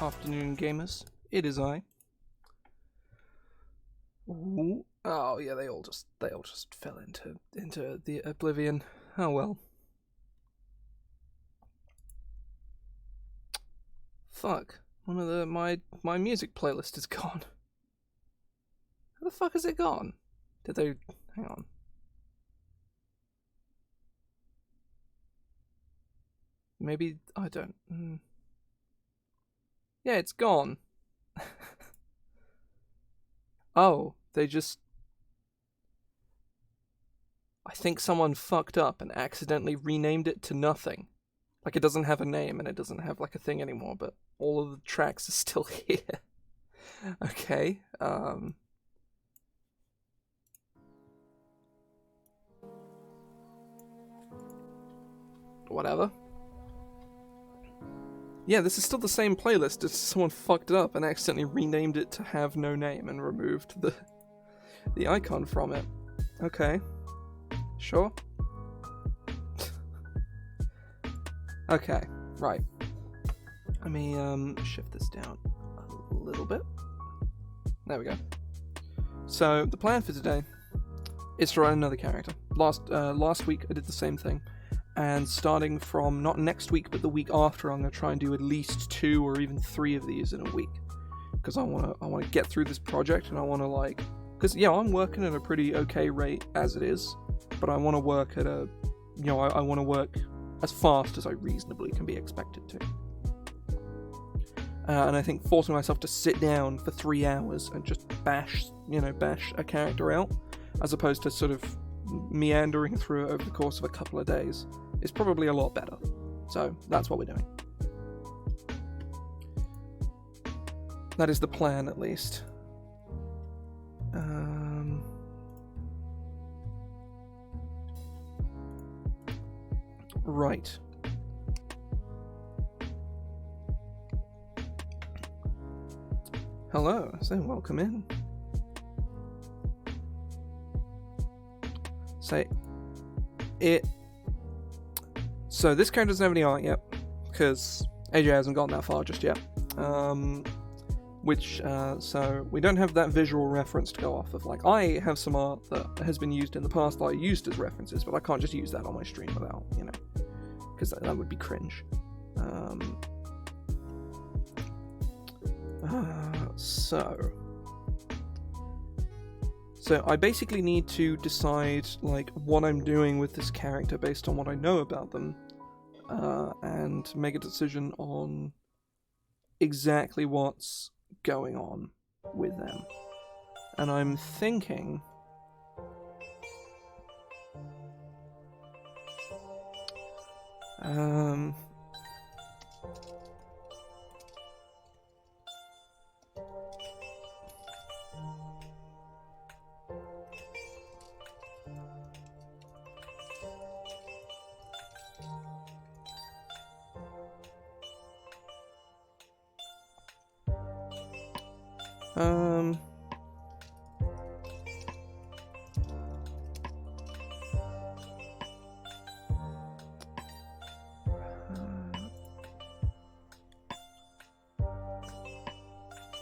afternoon, gamers. It is I. Ooh. Oh yeah, they all just fell into the oblivion. Oh well. Fuck. One of my music playlist is gone. How the fuck has it gone? Did they hang on? Maybe I don't. Yeah, it's gone. Oh, they just... I think someone fucked up and accidentally renamed it to nothing. Like, it doesn't have a name and it doesn't have, like, a thing anymore, but all of the tracks are still here. Okay, whatever. Yeah, this is still the same playlist, just someone fucked it up and accidentally renamed it to have no name and removed the icon from it. Okay. Sure. Okay, right. Let me shift this down a little bit. There we go. So the plan for today is to write another character. Last week I did the same thing, and starting from not next week but the week after, I'm gonna try and do at least 2 or even 3 of these in a week, because I wanna get through this project, and I wanna because yeah, I'm working at a pretty okay rate as it is, but I want to work at a, I want to work as fast as I reasonably can be expected to. And I think forcing myself to sit down for 3 hours and just bash a character out, as opposed to sort of meandering through it over the course of a couple of days, is probably a lot better. So that's what we're doing. That is the plan, at least. Right. Hello, so welcome in. So this character doesn't have any art yet, because AJ hasn't gotten that far just yet. So we don't have that visual reference to go off of. Like, I have some art that has been used in the past that I used as references, but I can't just use that on my stream without, because that would be cringe. So I basically need to decide, like, what I'm doing with this character based on what I know about them, and make a decision on exactly what's going on with them. And I'm thinking...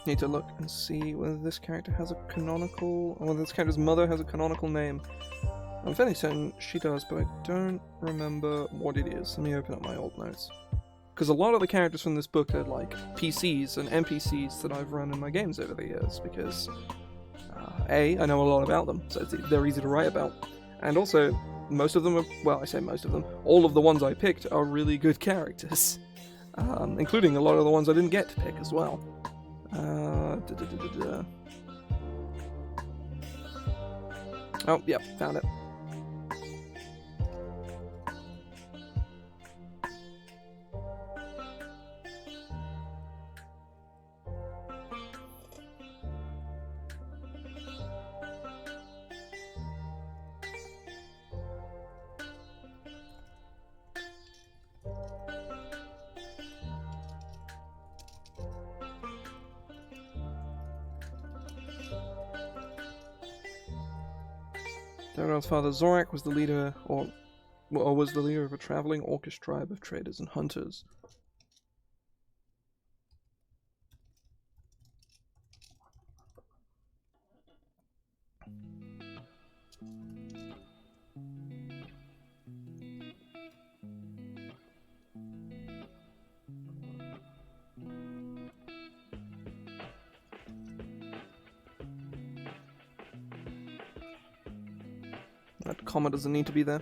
Need to look and see whether this character has a canonical, or whether this character's mother has a canonical name. I'm fairly certain she does, but I don't remember what it is. Let me open up my old notes. Because a lot of the characters from this book are like PCs and NPCs that I've run in my games over the years, because A, I know a lot about them, so they're easy to write about, and also most of them are, well, I say most of them, all of the ones I picked are really good characters, including a lot of the ones I didn't get to pick as well. Oh, yep, found it. Therodall's father Zorak was the leader, or was the leader of a traveling orcish tribe of traders and hunters. That comma doesn't need to be there.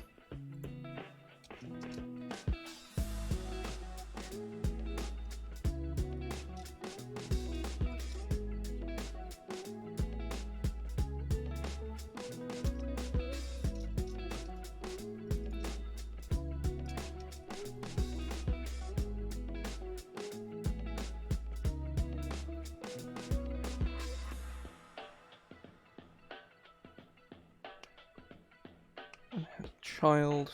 Child.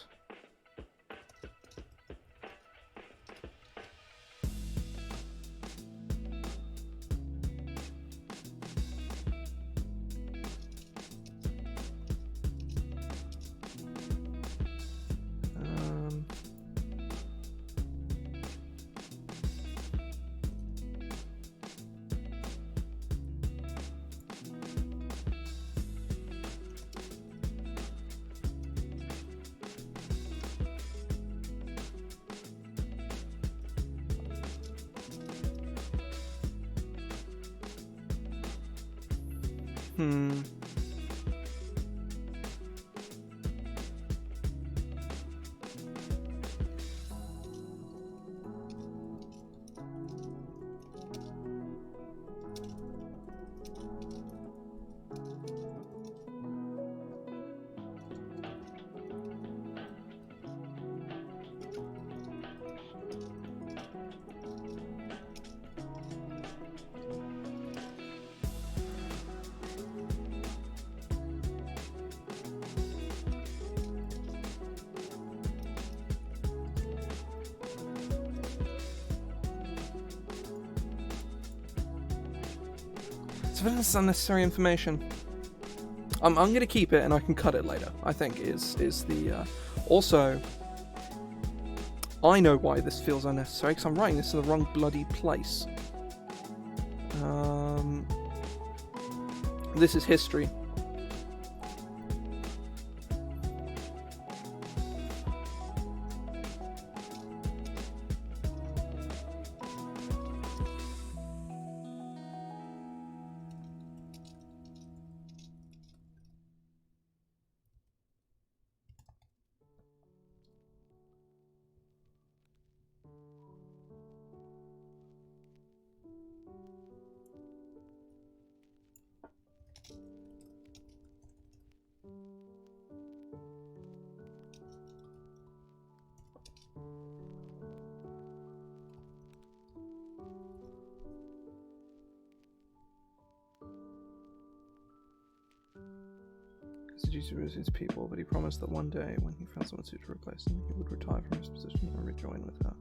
This is unnecessary information. I'm going to keep it and I can cut it later, I think, is the... Also, I know why this feels unnecessary, because I'm writing this in the wrong bloody place. This is history. Seduced to his people, but he promised that one day, when he found someone suited to replace him, he would retire from his position and rejoin with her.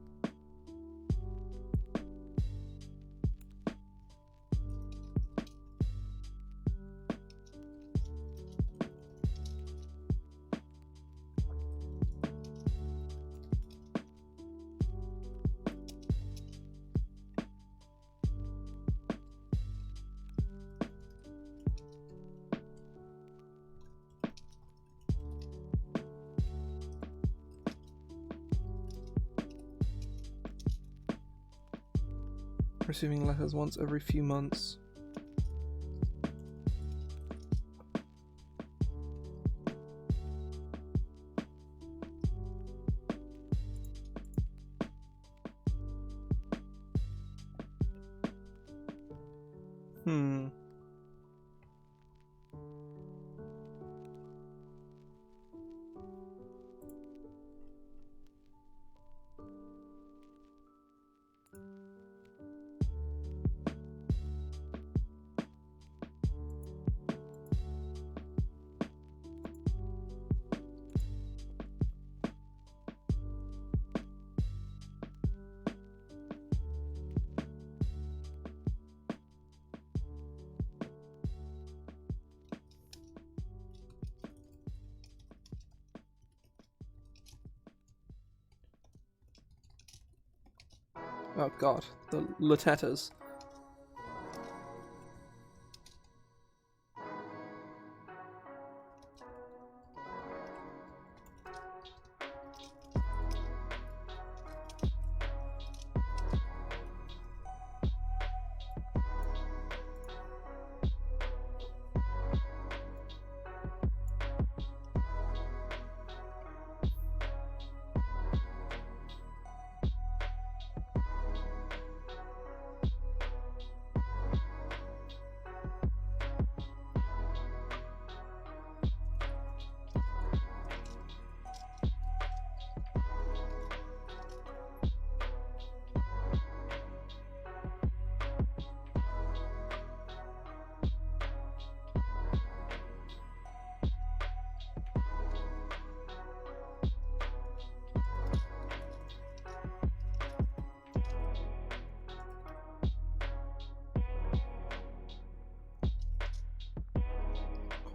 Receiving letters once every few months. Oh god, the lettetas.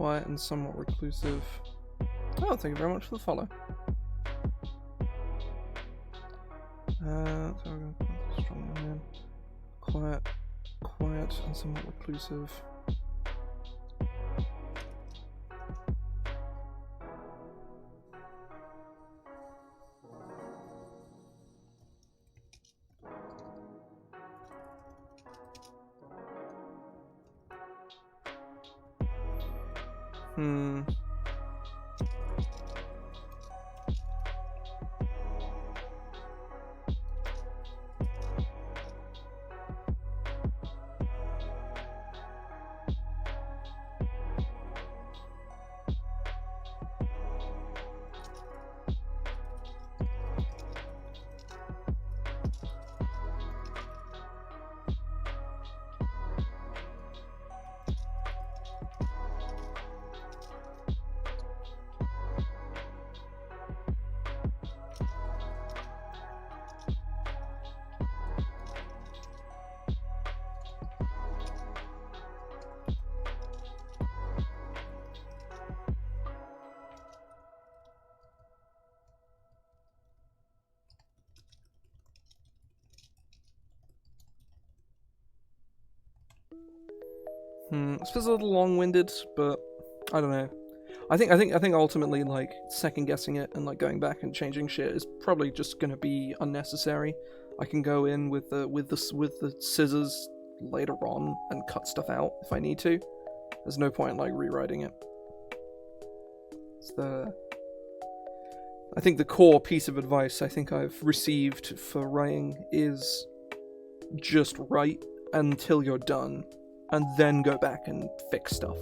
quiet and somewhat reclusive. Oh, thank you very much for the follow. Strong man. Quiet and somewhat reclusive. This feels a little long-winded, but I don't know. I think ultimately, like, second guessing it and like going back and changing shit is probably just gonna be unnecessary. I can go in with the scissors later on and cut stuff out if I need to. There's no point in like rewriting it. I think the core piece of advice I think I've received for writing is just write until you're done, and then go back and fix stuff.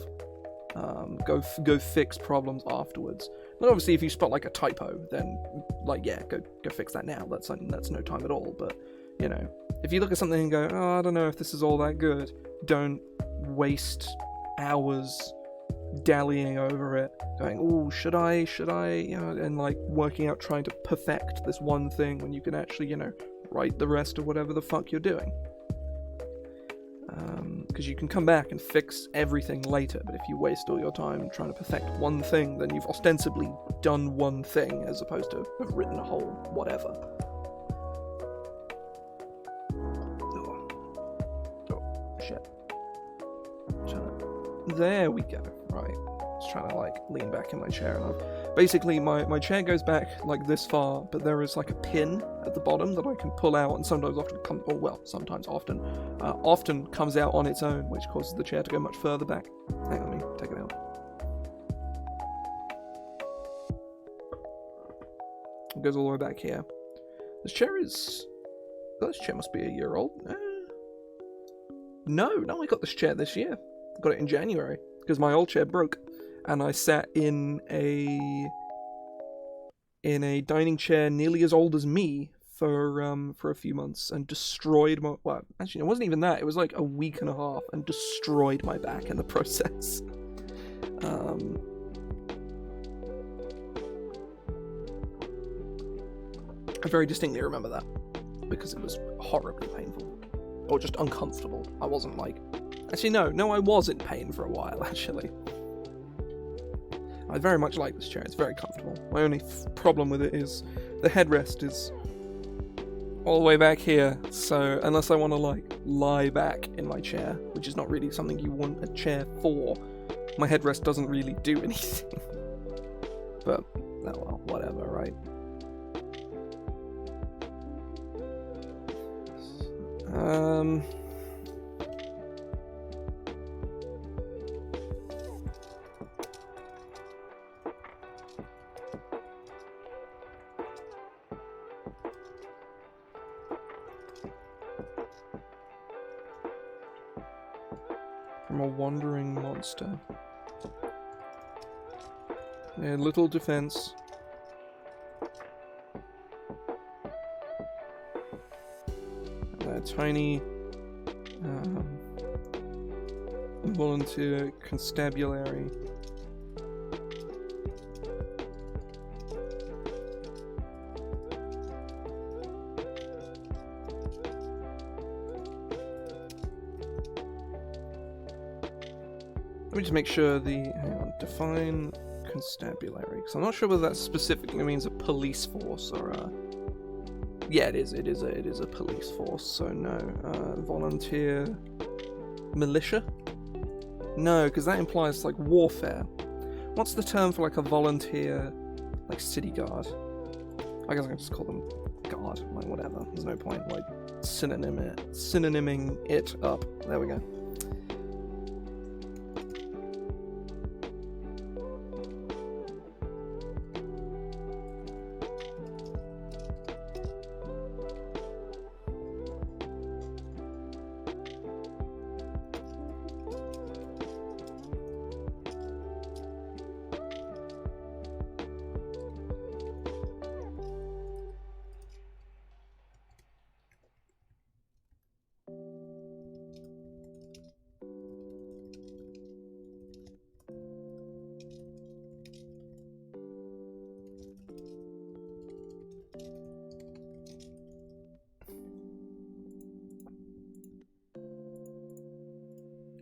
Go fix problems afterwards. But obviously, if you spot like a typo, then like yeah, go fix that now. That's no time at all. But you know, if you look at something and go, oh, I don't know if this is all that good, don't waste hours dallying over it, going, oh, should I, you know, and like working out trying to perfect this one thing when you can actually, you know, write the rest of whatever the fuck you're doing. Because you can come back and fix everything later, but if you waste all your time trying to perfect one thing, then you've ostensibly done one thing as opposed to have written a whole whatever. Oh shit. There we go. Right. Just trying to like lean back in my chair, and basically my chair goes back like this far, but there is like a pin at the bottom that I can pull out, and sometimes often comes out on its own, which causes the chair to go much further back. Hang on, let me take it out. It goes all the way back here. This chair must be a year old. No, I got this chair this year. I got it in January because my old chair broke, and I sat in a dining chair nearly as old as me for a few months and destroyed my. Well, actually, it wasn't even that. It was like a week and a half and destroyed my back in the process. I very distinctly remember that because it was horribly painful, or just uncomfortable. I wasn't like. Actually, no, I was in pain for a while, actually. I very much like this chair, it's very comfortable. My only problem with it is the headrest is all the way back here, so unless I want to, like, lie back in my chair, which is not really something you want a chair for, my headrest doesn't really do anything. But, oh well, whatever, right? From a wandering monster. A little defense. A tiny volunteer constabulary. Let me just make sure hang on, define constabulary, because I'm not sure whether that specifically means a police force or a... Yeah, it is a police force, so no. Volunteer... militia? No, because that implies, like, warfare. What's the term for, like, a volunteer, like, city guard? I guess I can just call them guard, like, whatever. There's no point, like, synonyming it up. There we go.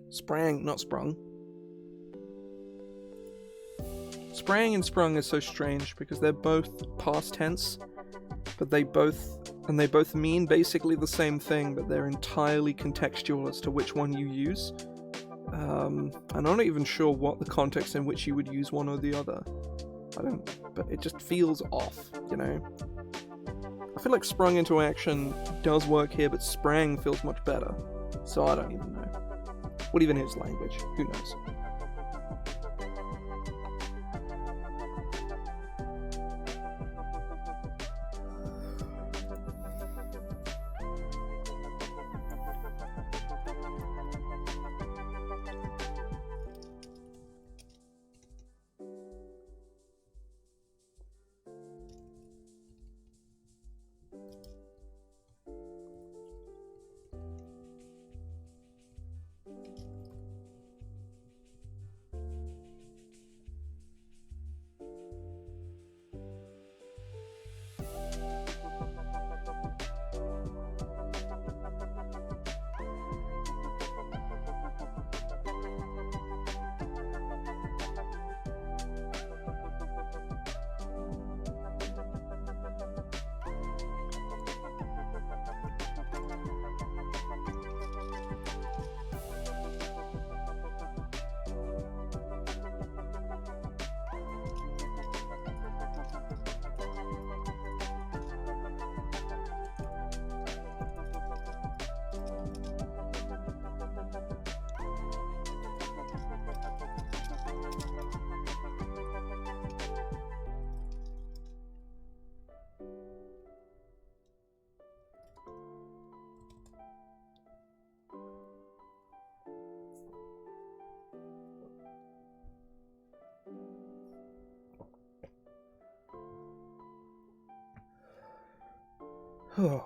Sprang, not sprung. Sprang and sprung is so strange because they're both past tense, but they both mean basically the same thing, but they're entirely contextual as to which one you use. I'm not even sure what the context in which you would use one or the other. But it just feels off, you know? I feel like sprung into action does work here, but sprang feels much better. So I don't even know. What even is language? Who knows? Oh.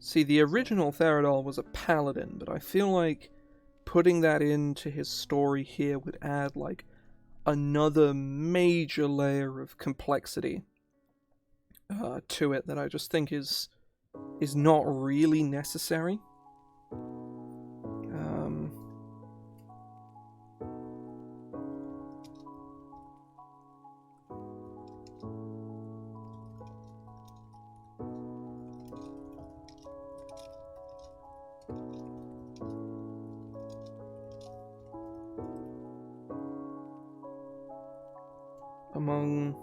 See, the original Therodall was a paladin, but I feel like putting that into his story here would add, like, another major layer of complexity to it that I just think is not really necessary. Among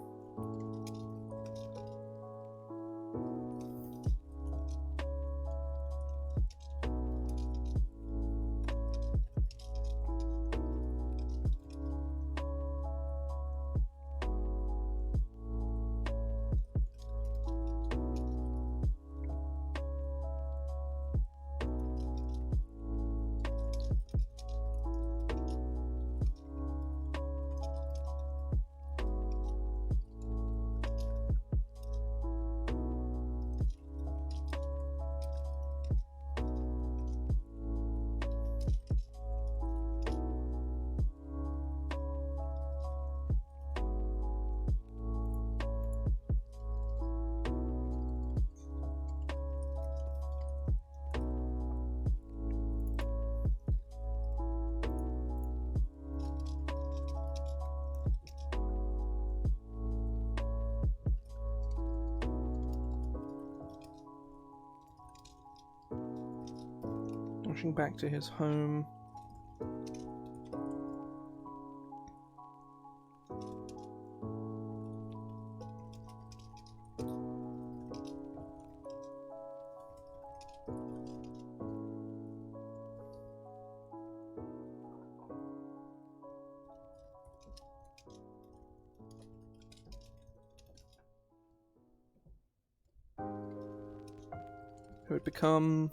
rushing back to his home. Who had become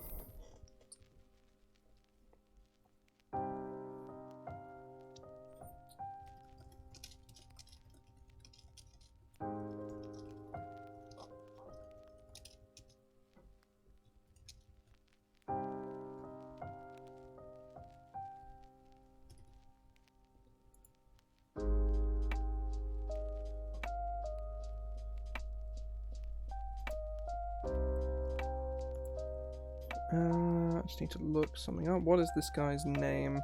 I just need to look something up. What is this guy's name?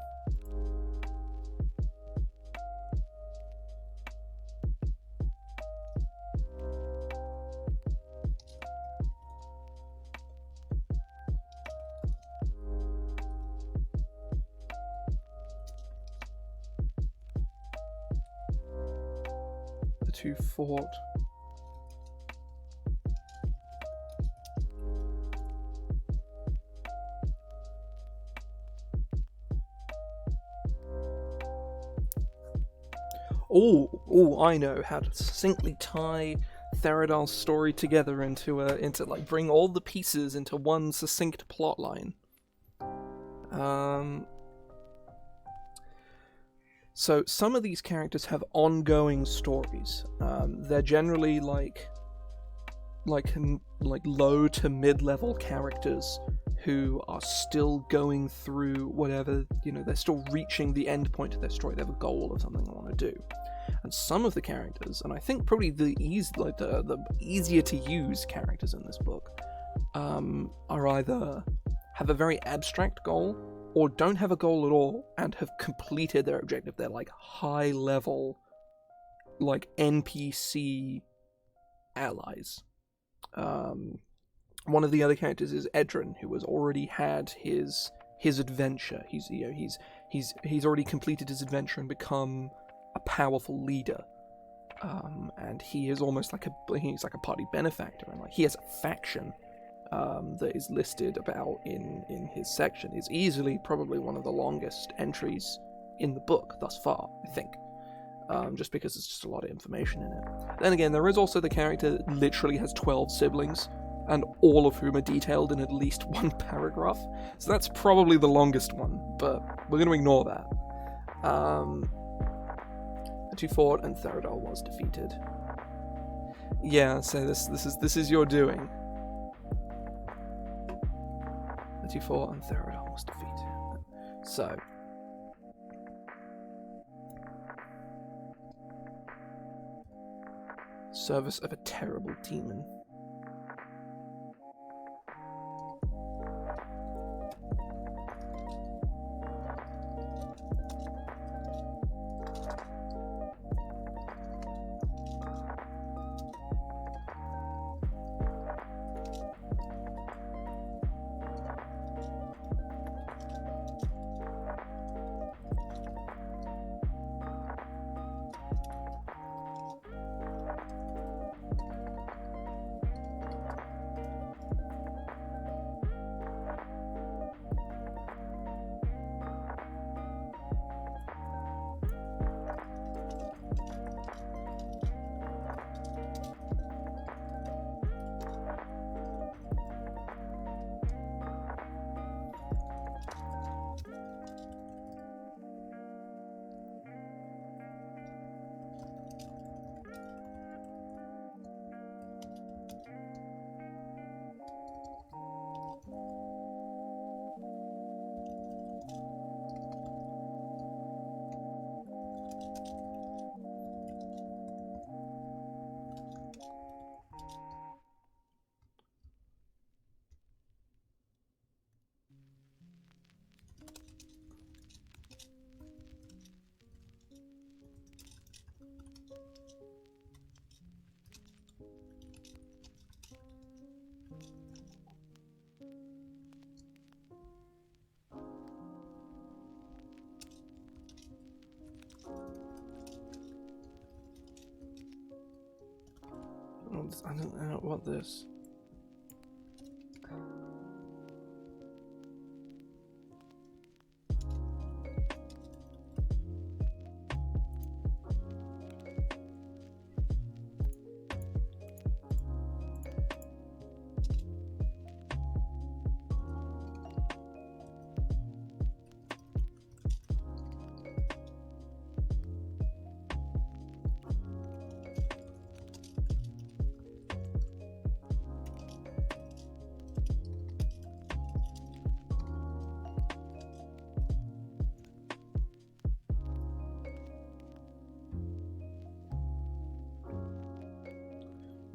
The two fought. Oh, I know how to succinctly tie Therodall's story together into like bring all the pieces into one succinct plot line. So some of these characters have ongoing stories. They're generally like low to mid-level characters who are still going through whatever, they're still reaching the end point of their story. They have a goal or something they want to do. And some of the characters, and I think probably the easier to use characters in this book, are either have a very abstract goal or don't have a goal at all and have completed their objective. They're like high level, like NPC allies. One of the other characters is Edrin, who has already had his adventure. He's already completed his adventure and become a powerful leader. And he is almost he's like a party benefactor, and like he has a faction that is listed about in his section. Is easily probably one of the longest entries in the book thus far, I think. Just because there's just a lot of information in it. Then again, there is also the character that literally has 12 siblings, and all of whom are detailed in at least one paragraph. So that's probably the longest one, but we're going to ignore that. The two fought, and Therodall was defeated. Yeah, so this is your doing. 34, and Therodall was defeated. So, service of a terrible demon. I don't want this.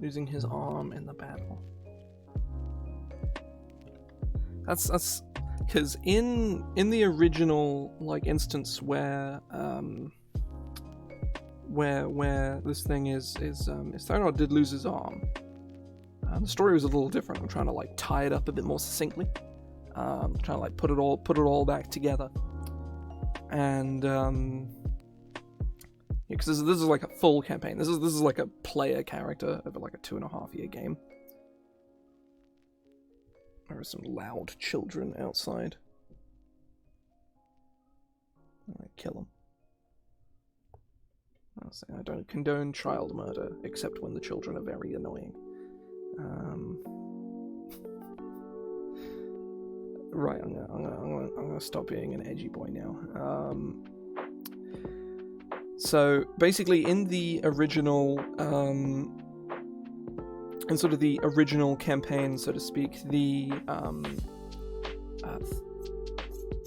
Losing his arm in the battle. That's because in the original instance where this thing is Therodall did lose his arm. The story was a little different. I'm trying to tie it up a bit more succinctly. Trying to put it all back together. And because this is like a full campaign. This is like a player character over a 2.5 year game. There are some loud children outside. Alright, kill them. I'll say I don't condone child murder, except when the children are very annoying. Right, I'm gonna stop being an edgy boy now. So basically, in the original, in sort of the original campaign, so to speak, the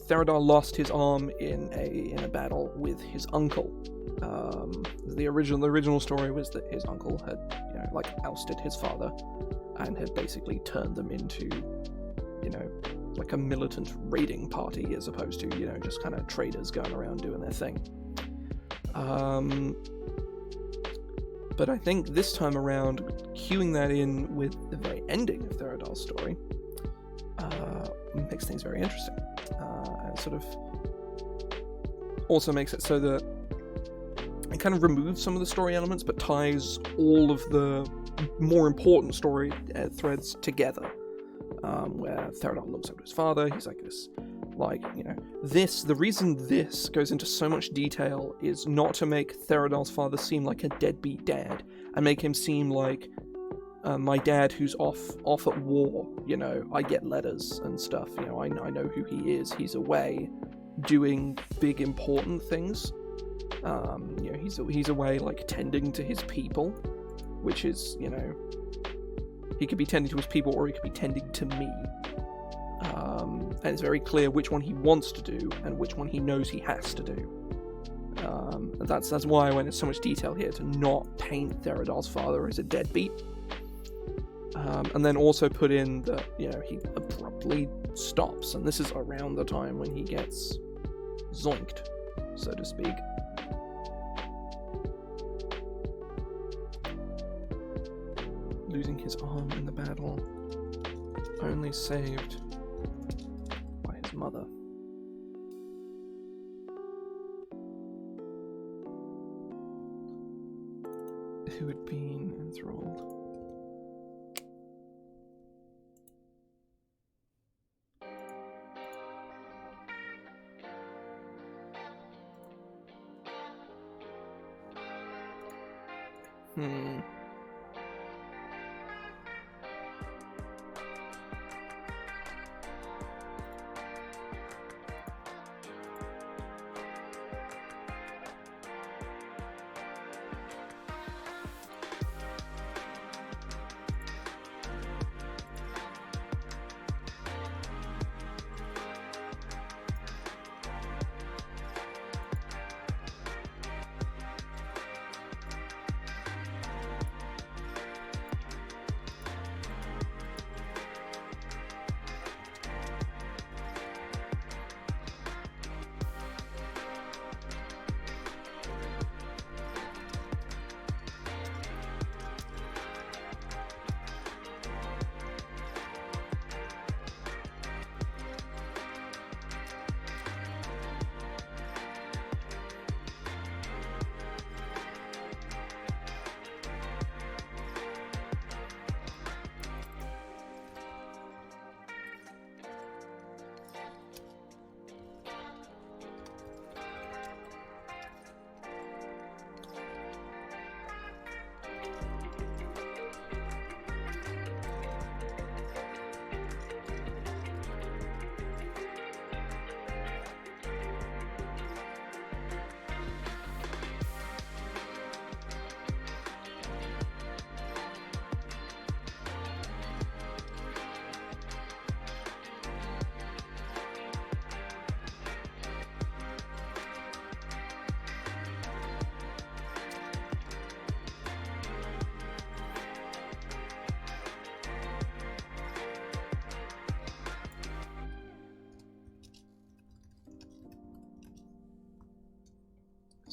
Therodall lost his arm in a battle with his uncle. The original story was that his uncle had, ousted his father, and had basically turned them into, a militant raiding party, as opposed to, just kind of traders going around doing their thing. But I think this time around, cueing that in with the very ending of Therodall's story makes things very interesting. And sort of also makes it so that it kind of removes some of the story elements, but ties all of the more important story threads together. Where Therodall looks up to his father, he's like this, the reason this goes into so much detail is not to make Therodall's father seem like a deadbeat dad, and make him seem like my dad who's off at war, I get letters and stuff, I know who he is, he's away doing big important things, he's away tending to his people, which is, he could be tending to his people or he could be tending to me. and it's very clear which one he wants to do and which one he knows he has to do. That's why I went into so much detail here, to not paint Therodall's father as a deadbeat. And then also put in that, he abruptly stops, and this is around the time when he gets zoinked, so to speak. Losing his arm in the battle, only saved by his mother. Who had been enthralled.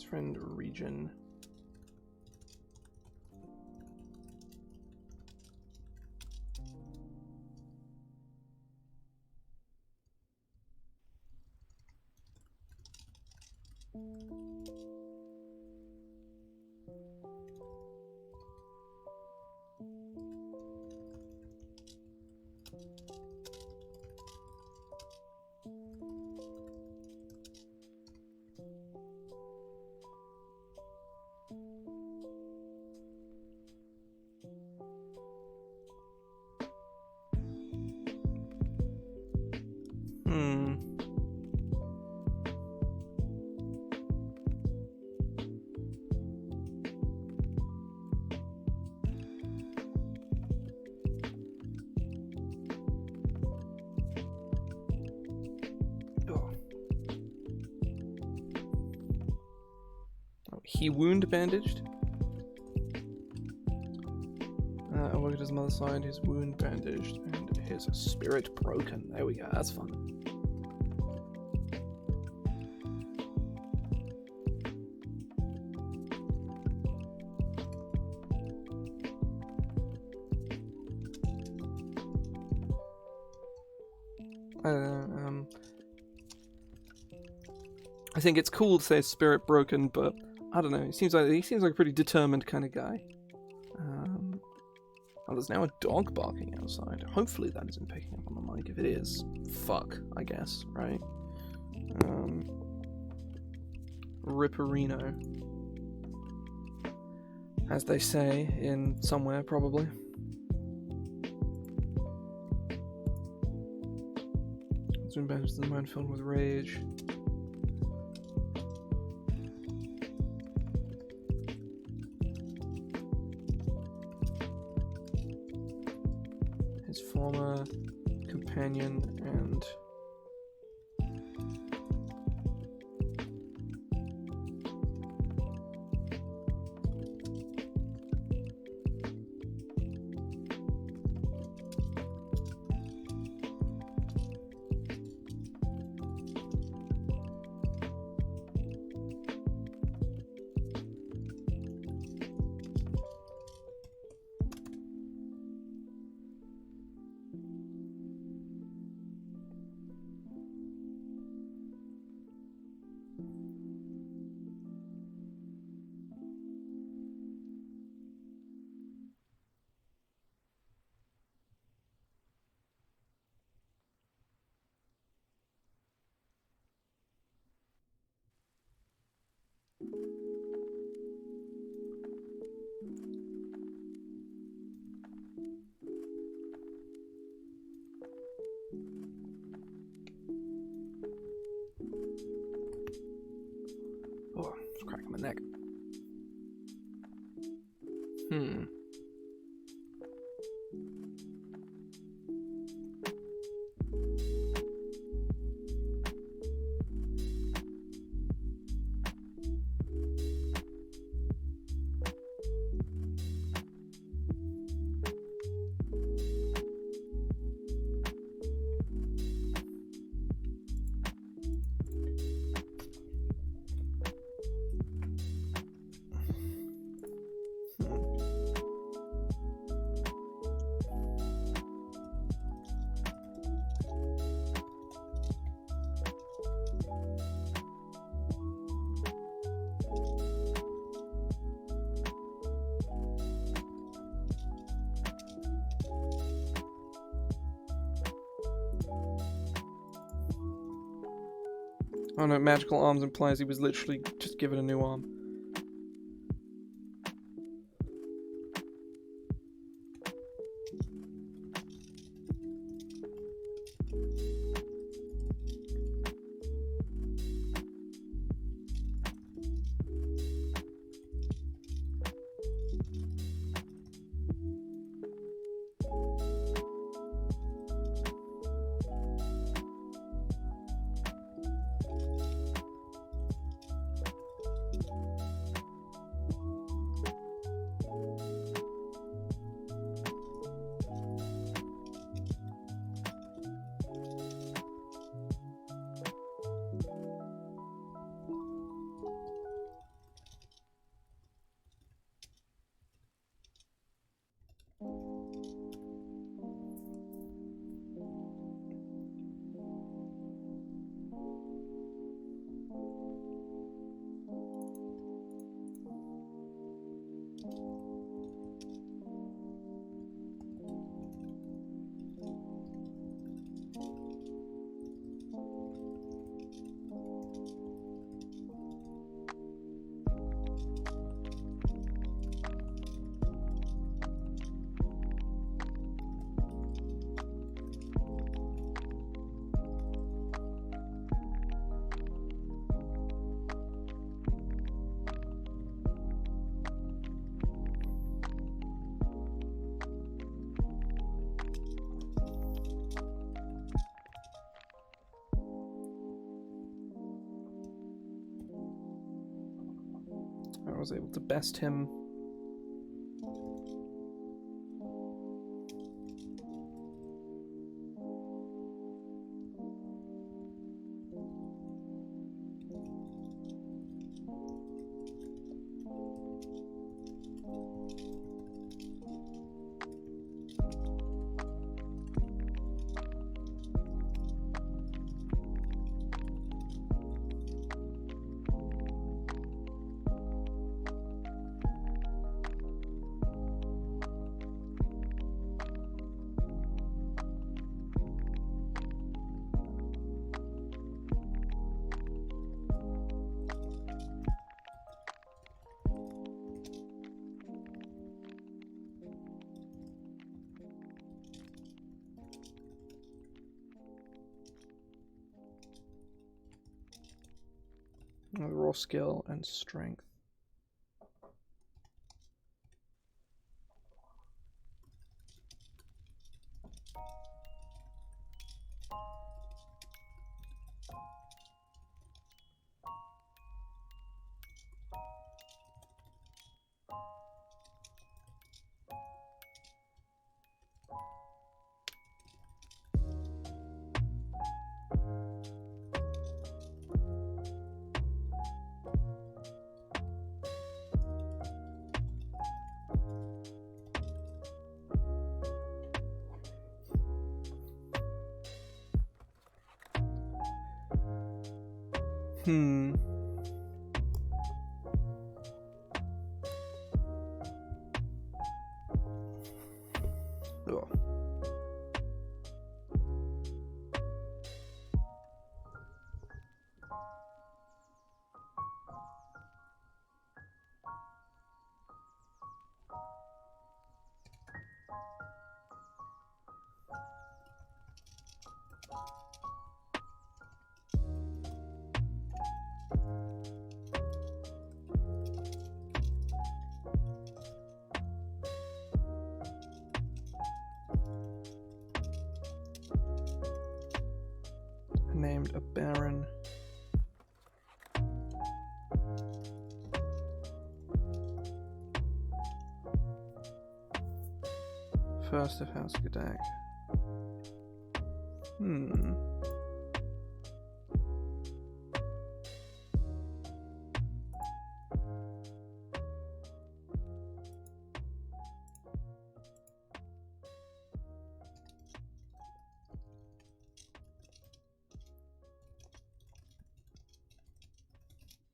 Friend region. He wound bandaged. I look at his mother's side, his wound bandaged, and his spirit broken. There we go, that's fun. I think it's cool to say spirit broken, but I don't know. He seems like a pretty determined kind of guy. Oh, there's now a dog barking outside. Hopefully that isn't picking up on the mic. If it is, fuck, I guess, right? Ripperino, as they say in somewhere, probably. Zoom back to the mind filled with rage. His former companion and crack on my neck. Hmm. Oh no, magical arms implies he was literally just given a new arm. I was able to best him. Raw skill and strength. Hmm. Ugh. named a baron. First of House Gudak.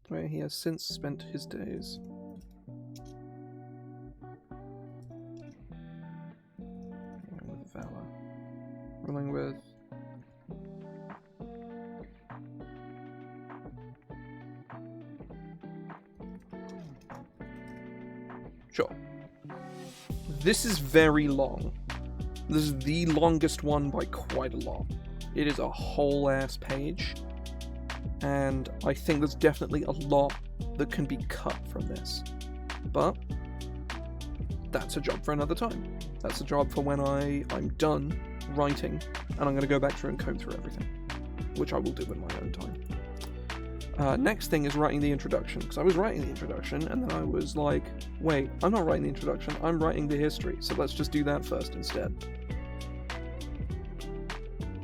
Where he has since spent his days. With valor. Ruling with sure. This is very long. This is the longest one by quite a lot. It is a whole ass page. And I think there's definitely a lot that can be cut from this. But that's a job for another time. That's a job for when I'm done writing and I'm going to go back through and comb through everything, which I will do in my own time. Next thing is writing the introduction, because I was writing the introduction and then I was like, wait, I'm not writing the introduction, I'm writing the history, so let's just do that first instead.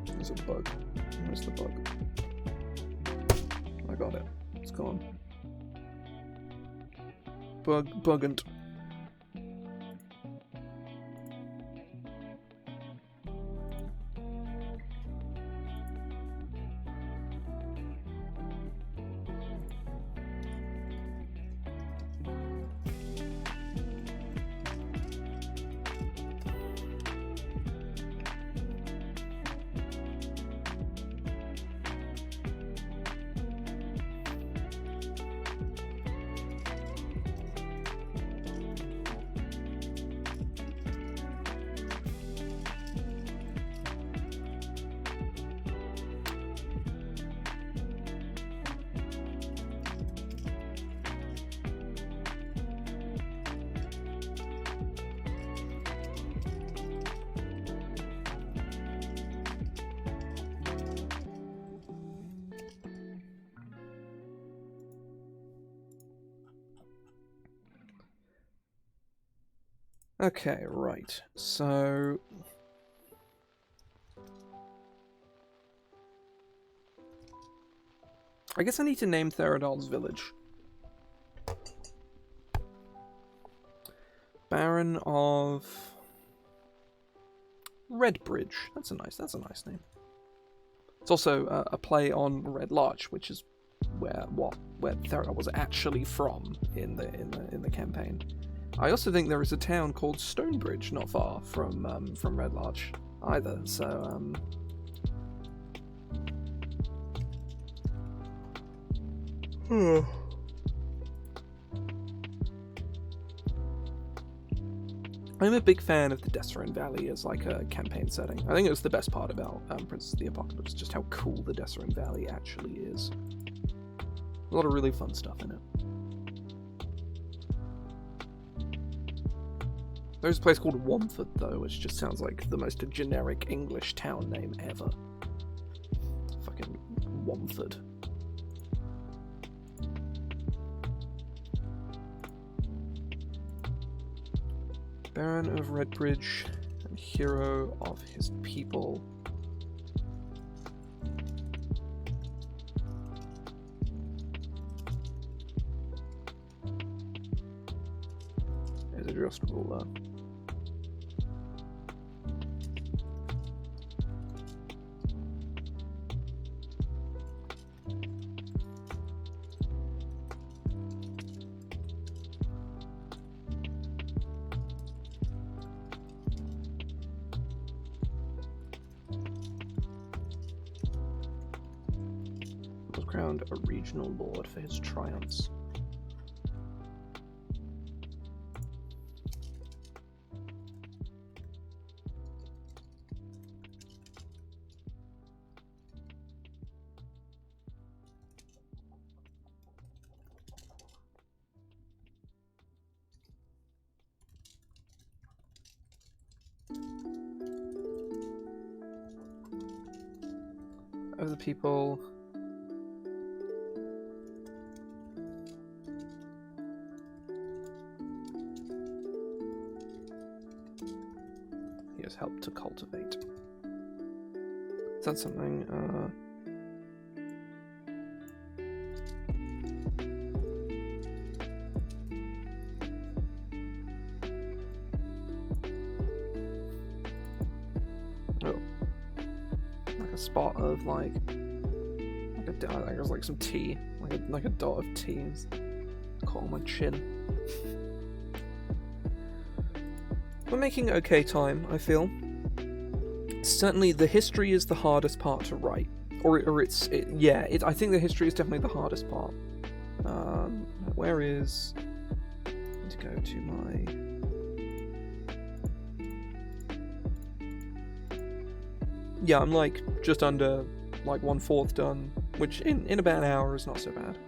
There's a bug. Where's the bug? I got it. It's gone. Buggant. Okay, right. So I guess I need to name Therodall's village. Baron of Redbridge. That's a nice name. It's also a play on Red Larch, which is where Therodall was actually from in the campaign. I also think there is a town called Stonebridge not far from Red Larch either, so I'm a big fan of the Desserin Valley as like a campaign setting. I think it was the best part about Princess of the Apocalypse, just how cool the Desserin Valley actually is. A lot of really fun stuff in it. There's a place called Wamford, though, which just sounds like the most generic English town name ever. Fucking Wamford. Baron of Redbridge and hero of his people. Is a just ruler. Crowned a regional lord for his triumphs. of the people. He has helped to cultivate. Is that something? Oh, like a spot of like a, I think it was like some tea, like a dot of tea caught on my chin. We're making okay time, I feel. Certainly, the history is the hardest part to write, I think the history is definitely the hardest part. Where is? I need to go to my. Yeah, I'm like just under like 1/4 done, which in about an hour is not so bad.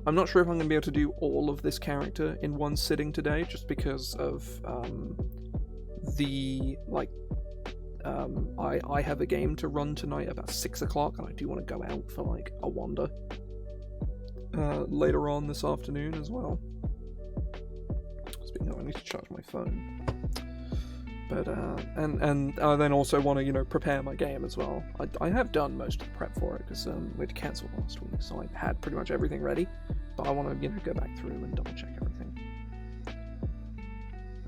I'm not sure if I'm going to be able to do all of this character in one sitting today, just because of I have a game to run tonight about 6 o'clock, and I do want to go out for like a wander later on this afternoon as well. Speaking of, I need to charge my phone. But and I then also want to prepare my game as well. I have done most of the prep for it because we had to cancel last week, so I had pretty much everything ready. But I want to go back through and double check everything.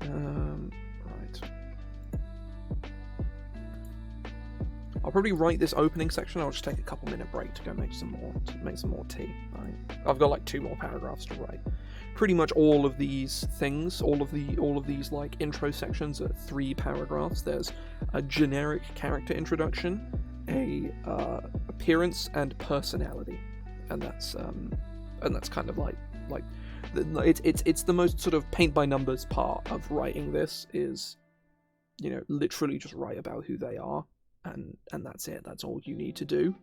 Right. I'll probably write this opening section. I'll just take a couple-minute break to go make some more tea. Right. I've got like 2 more paragraphs to write. Pretty much all of these things, all of these like intro sections are 3 paragraphs. There's a generic character introduction, a appearance, and personality, and that's kind of like it's the most sort of paint by numbers part of writing this is, literally just write about who they are, and that's it. That's all you need to do.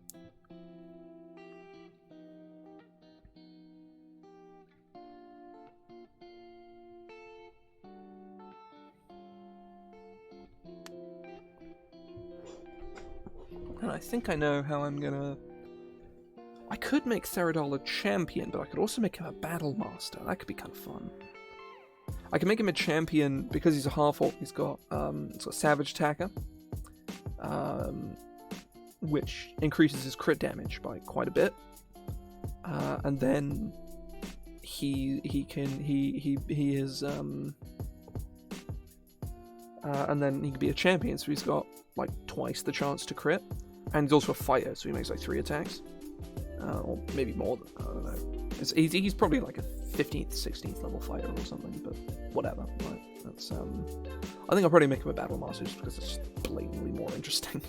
And I think I know how I'm gonna... I could make Therodall a champion, but I could also make him a battle master. That could be kind of fun. I can make him a champion because he's a half-orc. He's got Savage Attacker, which increases his crit damage by quite a bit. And then he is and then he can be a champion, so he's got like twice the chance to crit. And he's also a fighter, so he makes like 3 attacks. Or maybe more than, I don't know. He's probably like a 15th, 16th level fighter or something, but whatever. Right? That's I think I'll probably make him a battle master just because it's blatantly more interesting.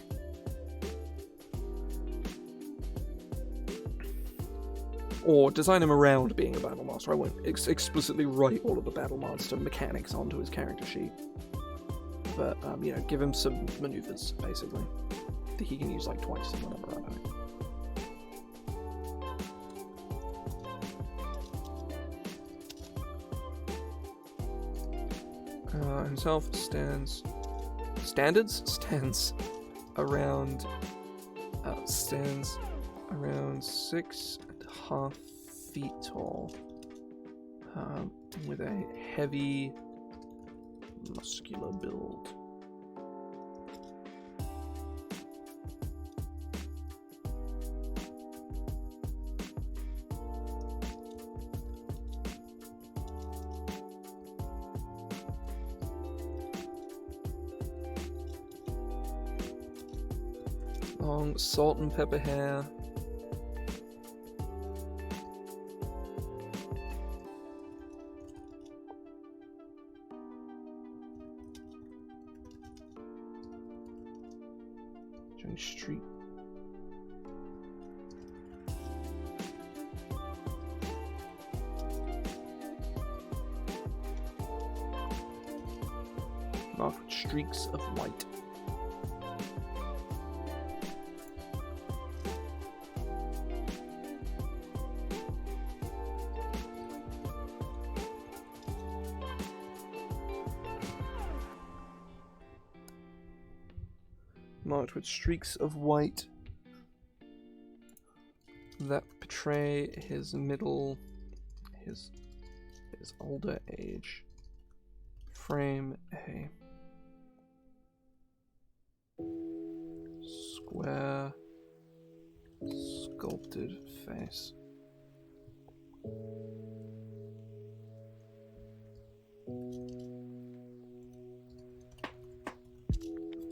Or design him around being a battle master. I won't explicitly write all of the battle master mechanics onto his character sheet. But, give him some maneuvers, basically, that he can use like twice or whatever, I don't know. Himself stands around 6.5 feet tall, with a heavy, muscular build. Long salt and pepper hair. Street. Marked with streaks of white. marked with streaks of white that betray his older age. Frame a square sculpted face.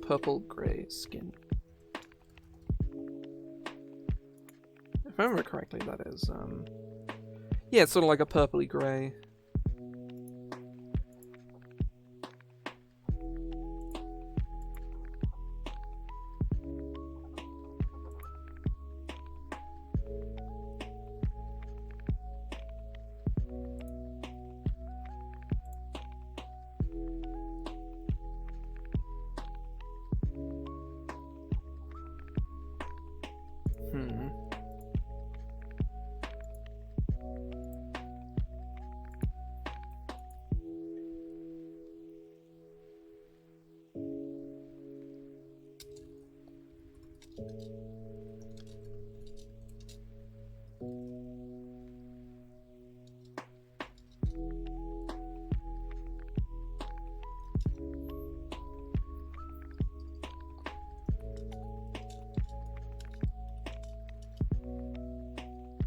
Purple-grey skin. If I remember correctly, that is, yeah, it's sort of like a purpley-grey.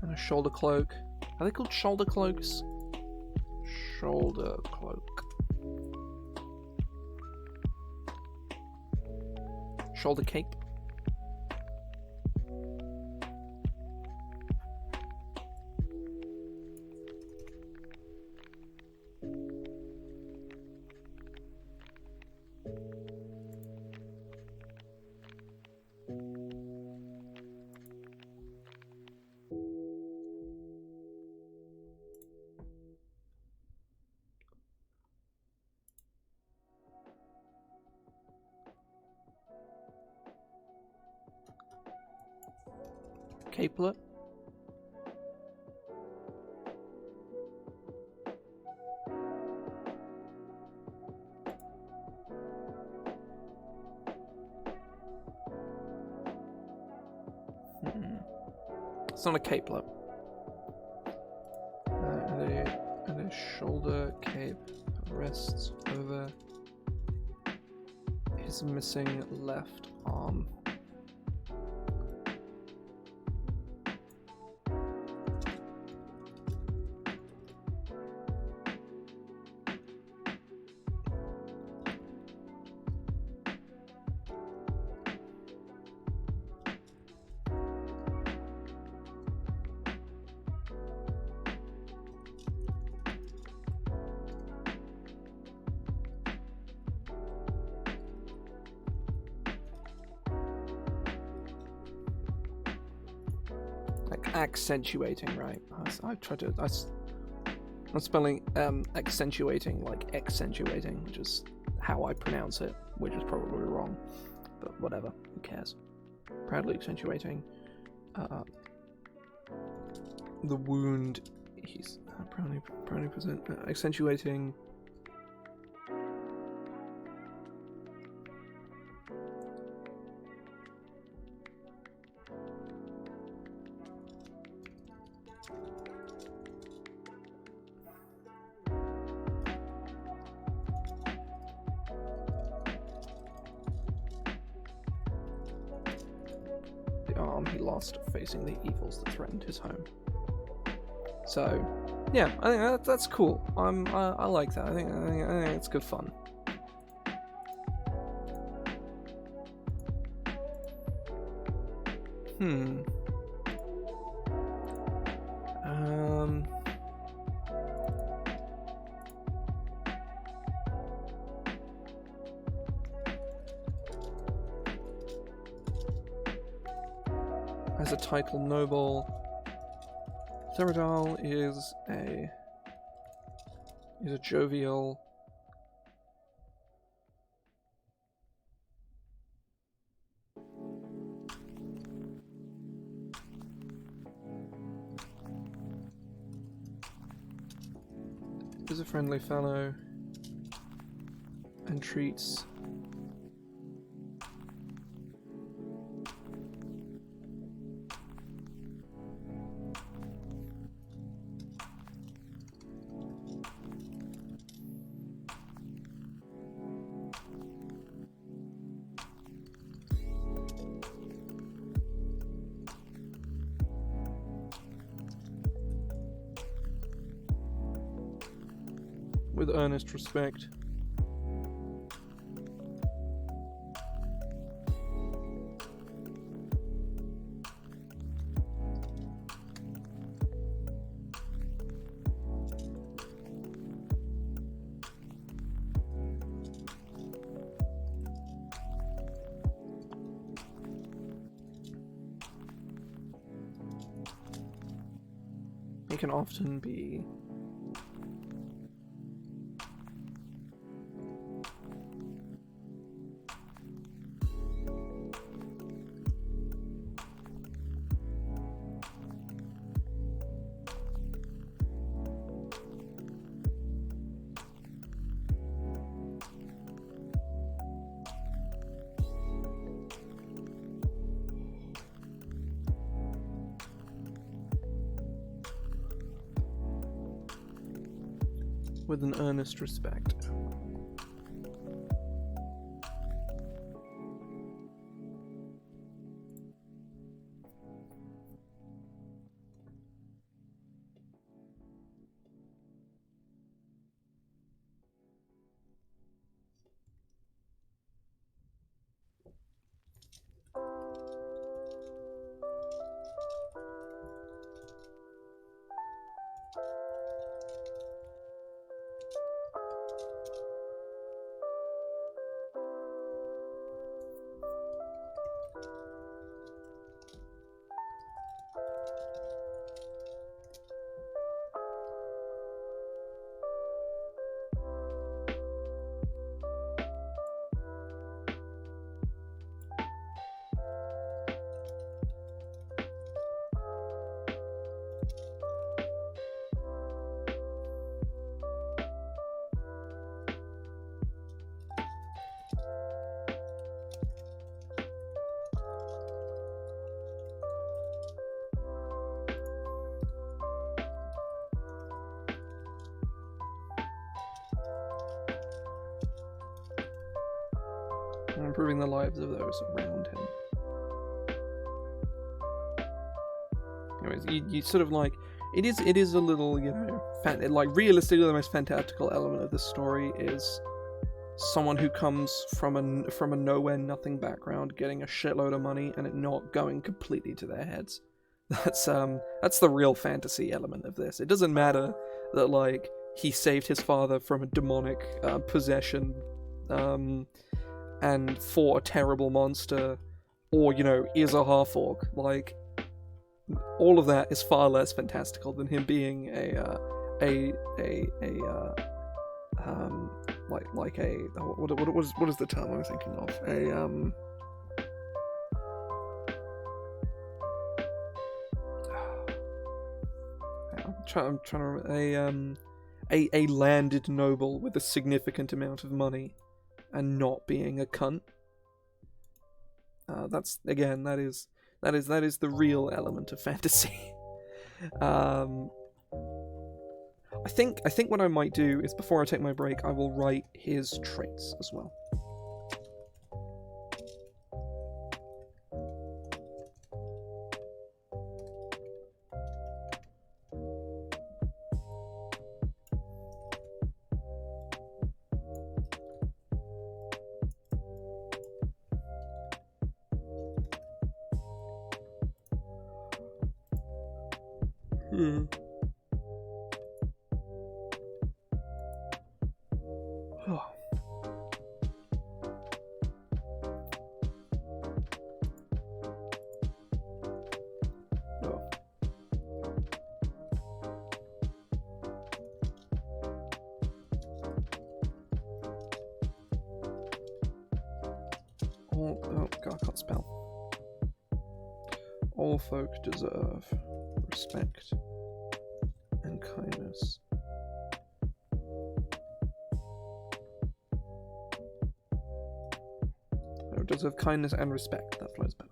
And a shoulder cloak. Are they called shoulder cloaks? Shoulder cloak. Shoulder cape. Capelet. It's not a capelet. And a shoulder cape rests over his missing left arm. Accentuating, right? I tried to. I'm spelling accentuating like accentuating, which is how I pronounce it, which is probably wrong, but whatever. Who cares? Proudly accentuating the wound. He's proudly present accentuating. Arm he lost facing the evils that threatened his home. So, yeah, I think that's cool. I like that. I think it's good fun. As a title noble, Therodall is a jovial is a friendly fellow and treats with earnest respect. It can often be with an earnest respect. Improving the lives of those around him. Anyways, you sort of like it is a little, you know, like realistically the most fantastical element of this story is someone who comes from a nowhere nothing background getting a shitload of money and it not going completely to their heads. That's the real fantasy element of this. It doesn't matter that like he saved his father from a demonic possession and fought a terrible monster, or, you know, is a half-orc. Like, all of that is far less fantastical than him being what is the term I was thinking of? I'm trying to remember, a landed noble with a significant amount of money and not being a cunt. That's, again, that is the real element of fantasy. I think what I might do is, before I take my break, I will write his traits as well. Oh god, I can't spell. All folk deserve respect and kindness. Oh, deserve kindness and respect. That flows better.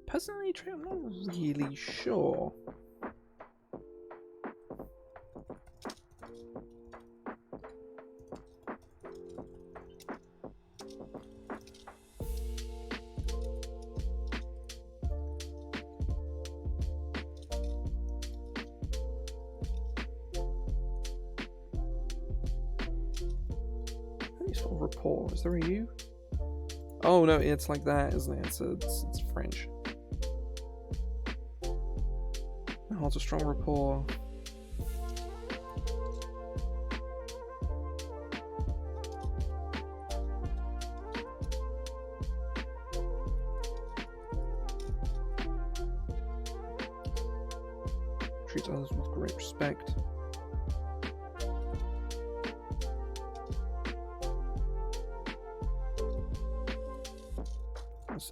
Personality trait, I'm not really sure. Useful rapport. Is there a U? Oh no, it's like that, isn't it? It's French. Holds a strong rapport. Treats others with great respect.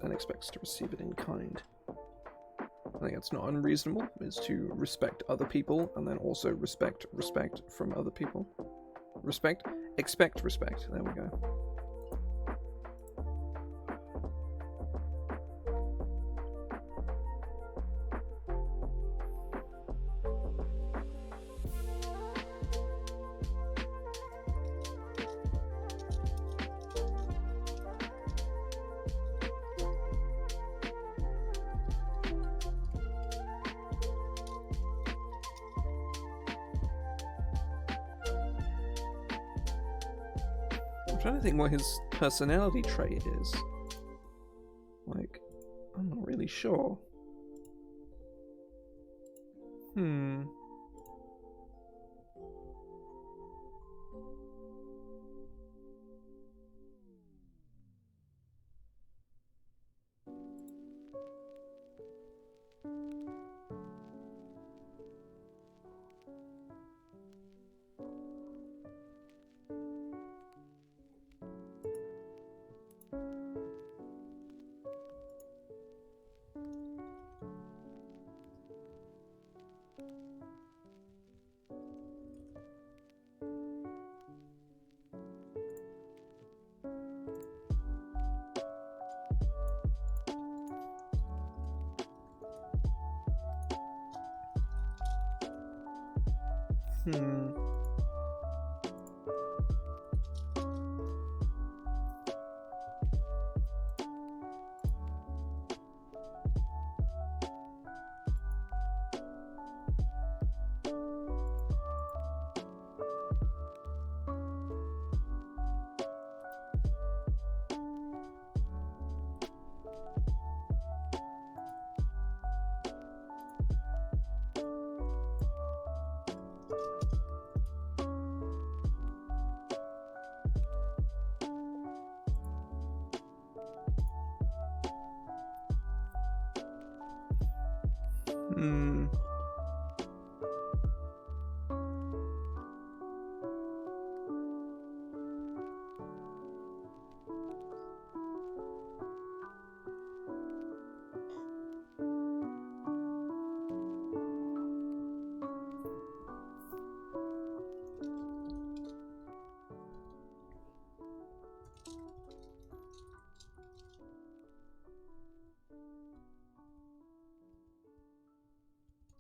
And expects to receive it in kind. I think it's not unreasonable, is to respect other people and then also respect from other people. Expect respect, there we go. I'm trying to think what his personality trait is. Like, I'm not really sure.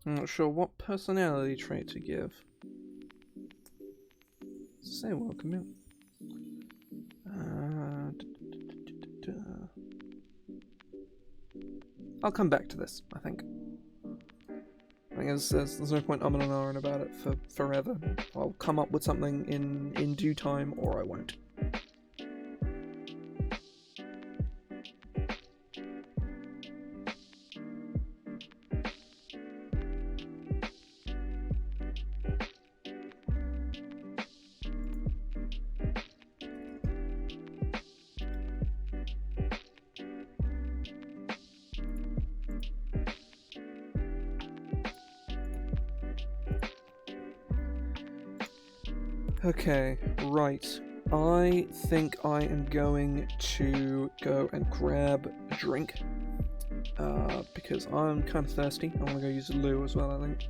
I'm not sure what personality trait to give. Say welcome in. I'll come back to this, I think. I think there's no point umming and ahhing about it for forever. I'll come up with something in due time, or I won't. Okay, right. I think I am going to go and grab a drink. Because I'm kind of thirsty. I want to go use the loo as well, I think.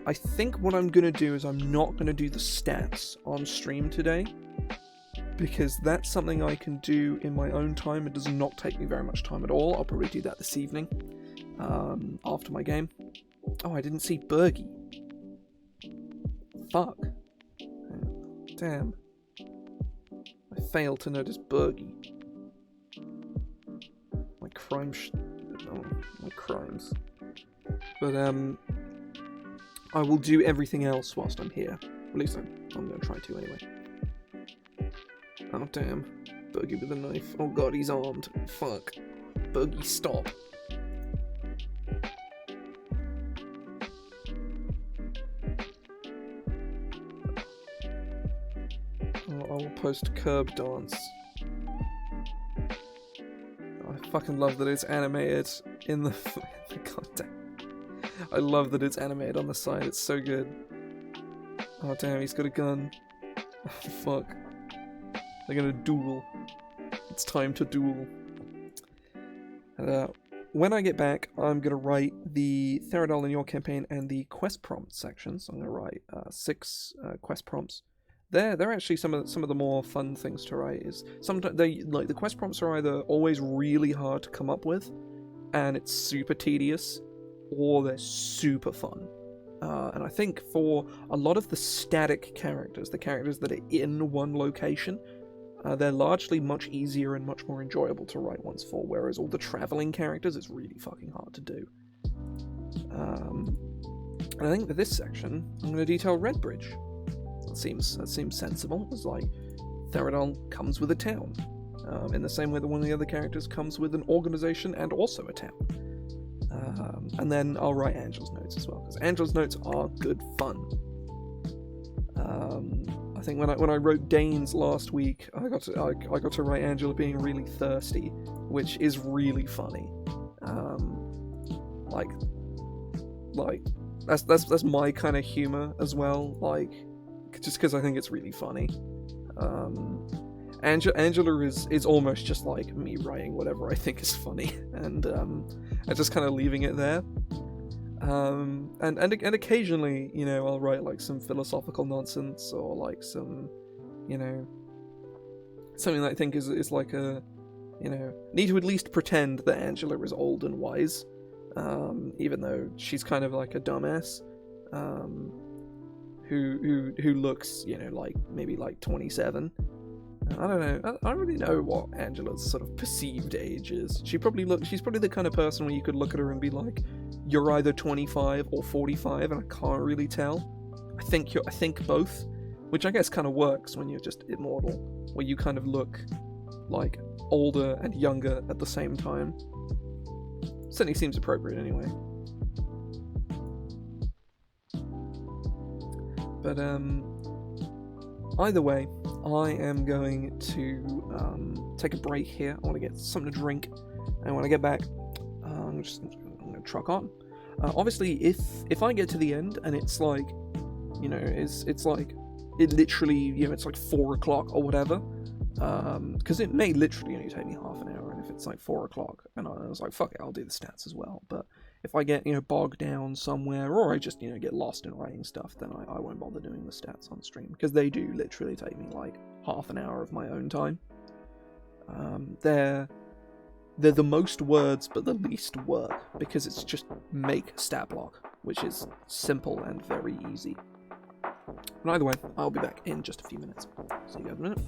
I think what I'm going to do is I'm not going to do the stats on stream today. because that's something I can do in my own time. It does not take me very much time at all. I'll probably do that this evening, after my game. Oh, I didn't see Bergie. Fuck. Damn. I failed to notice Bergie. My crimes. But, I will do everything else whilst I'm here. At least I'm going to try to anyway. Oh, damn. Bergie with a knife. Oh god, he's armed. Fuck. Bergie, stop. I will post curb dance. I fucking love that it's animated in the... God damn. I love that it's animated on the side, it's so good. Oh damn, he's got a gun. Oh, fuck. They're gonna duel. It's time to duel. When I get back, I'm gonna write the Therodall in your campaign and the quest prompt sections. So I'm gonna write 6 quest prompts. They're actually some of the more fun things to write. Is sometimes the quest prompts are either always really hard to come up with, and it's super tedious, or they're super fun. And I think for a lot of the static characters, the characters that are in one location, they're largely much easier and much more enjoyable to write ones for, whereas all the traveling characters is really fucking hard to do. And I think for this section, I'm going to detail Redbridge. That seems sensible. It's like Therodall comes with a town, in the same way that one of the other characters comes with an organization and also a town. And then I'll write Angela's notes as well, because Angela's notes are good fun. I think when I wrote Dane's last week, I got to write Angela being really thirsty, which is really funny. Like that's my kind of humor as well. Like, just because I think it's really funny. Angela is almost just like me writing whatever I think is funny, and just kind of leaving it there. And occasionally, you know, I'll write like some philosophical nonsense, or like some, you know, something that I think is like a, you know, need to at least pretend that Angela is old and wise, even though she's kind of like a dumbass, who looks, you know, like maybe like 27. I don't know. I don't really know what Angela's sort of perceived age is. She's probably the kind of person where you could look at her and be like, you're either 25 or 45, and I can't really tell. I think both, which I guess kind of works when you're just immortal, where you kind of look like older and younger at the same time. Certainly seems appropriate anyway. But either way, I am going to take a break here. I want to get something to drink, and when I get back, I'm going to truck on. Obviously, if I get to the end and it's like, you know, it's like, it literally, you know, it's like 4 o'clock or whatever, because it may literally only take me half an hour, and if it's like 4 o'clock, and I was like, fuck it, I'll do the stats as well. But if I get, you know, bogged down somewhere, or I just, you know, get lost in writing stuff, then I won't bother doing the stats on stream, because they do literally take me like half an hour of my own time. They're the most words but the least work, because it's just make stat block, which is simple and very easy. But either way, I'll be back in just a few minutes. See you guys in a minute.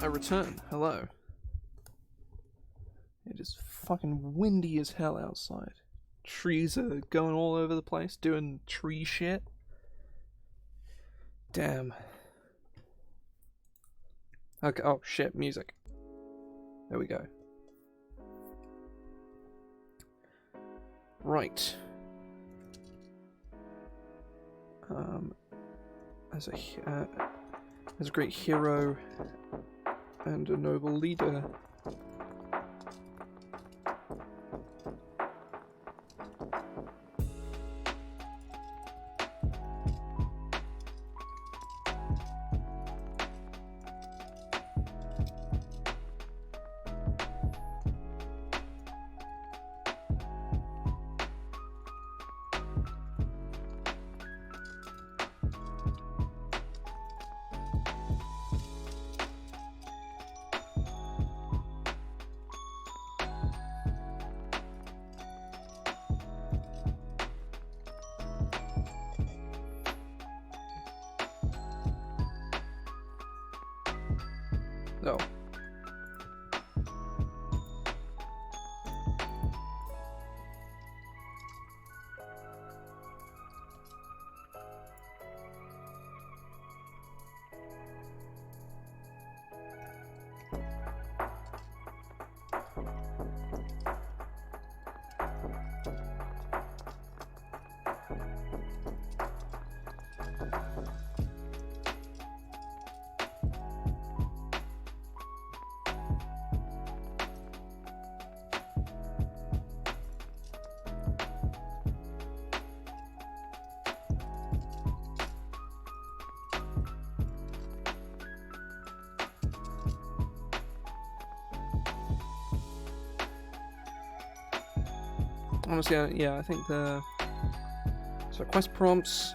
I return. Hello. It is fucking windy as hell outside. Trees are going all over the place, doing tree shit. Damn. Okay, oh shit, music. There we go. Right. As a great hero and a noble leader, no. Honestly, yeah, I think the quest prompts.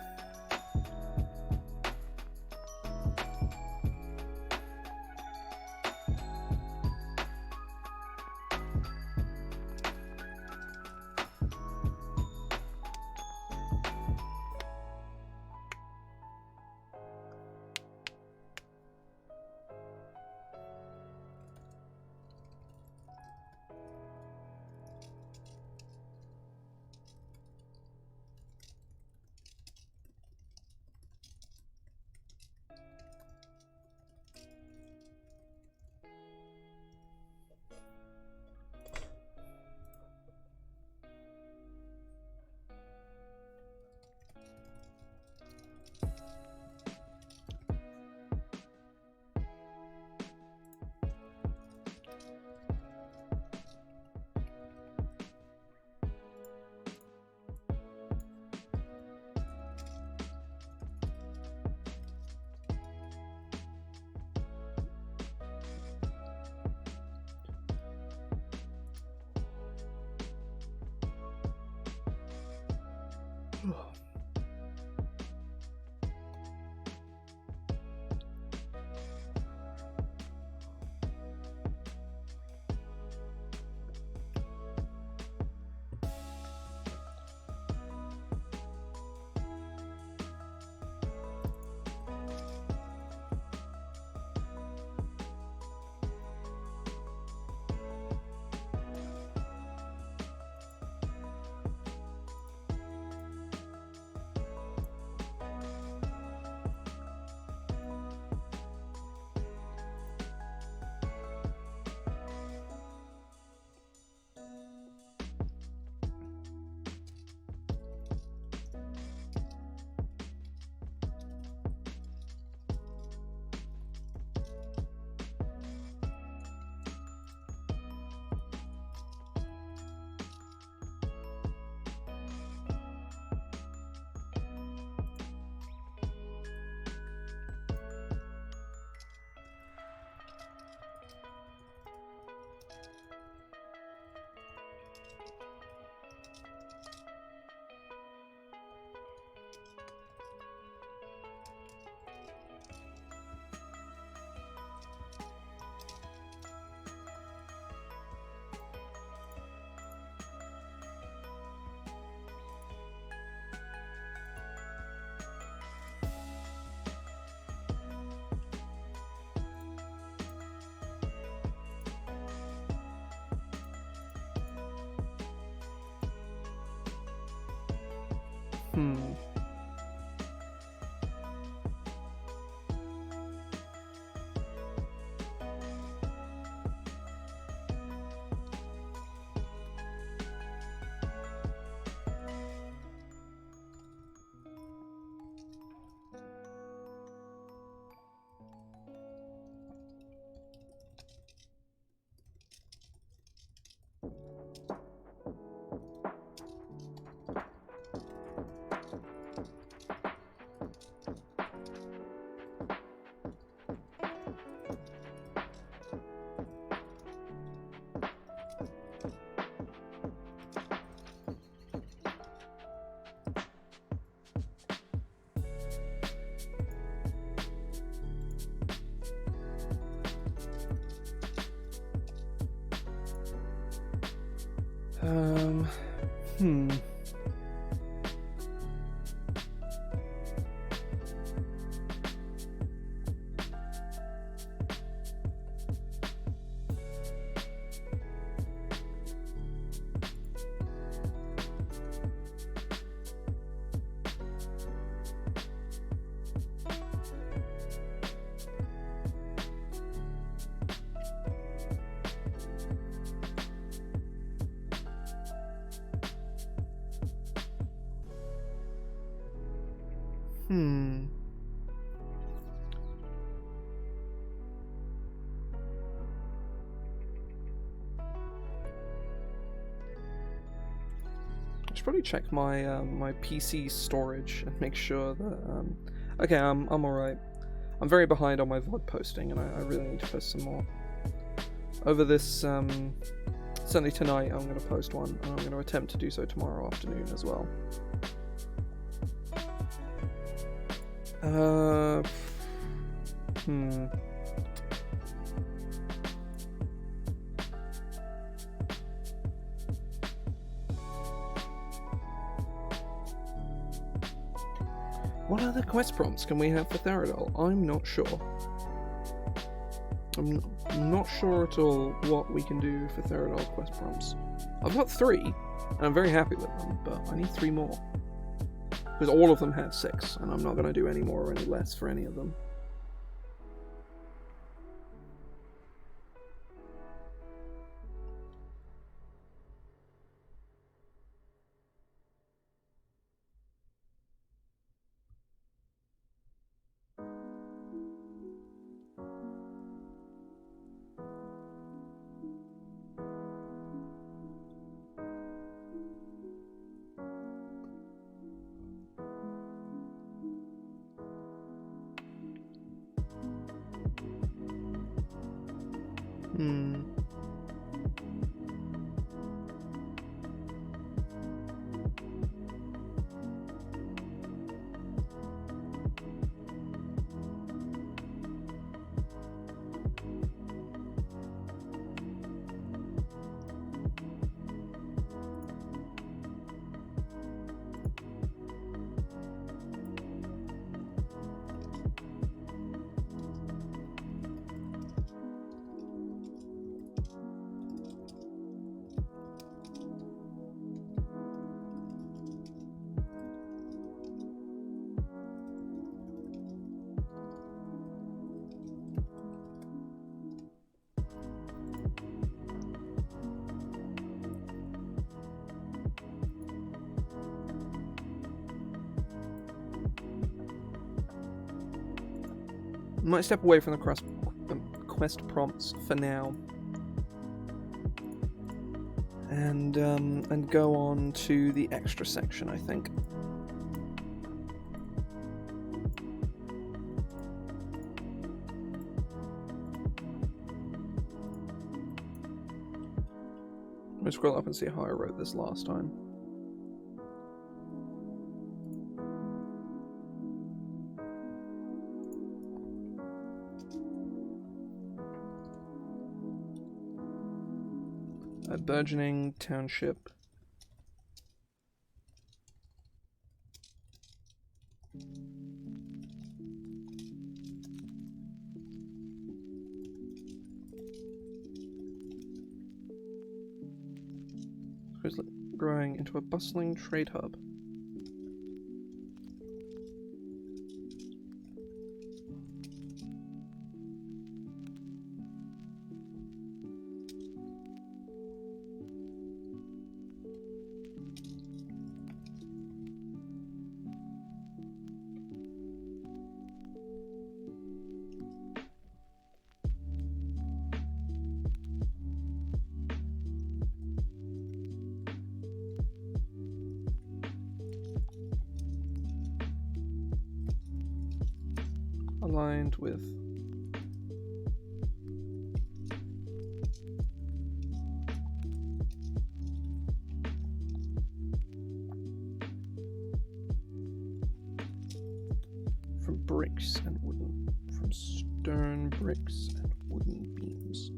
I should probably check my my PC storage and make sure that okay, I'm alright. I'm very behind on my VOD posting, and I really need to post some more. Over this certainly tonight I'm going to post one, and I'm going to attempt to do so tomorrow afternoon as well. What other quest prompts can we have for Therodall? I'm not sure. I'm not sure at all what we can do for Therodall quest prompts. I've got 3, and I'm very happy with them, but I need 3 more. Because all of them had 6, and I'm not going to do any more or any less for any of them. Might step away from the quest prompts for now, and go on to the extra section, I think. Let me scroll up and see how I wrote this last time. A burgeoning township. Growing into a bustling trade hub. aligned with from bricks and wooden, from stone, bricks and wooden beams.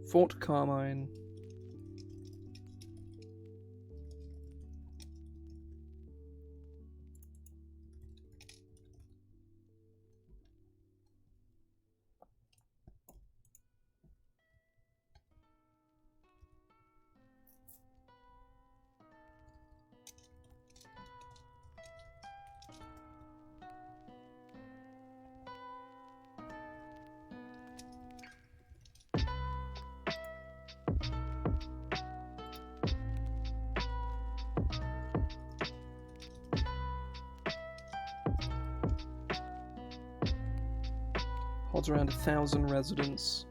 Fort Carmine. Holds around 1,000 residents.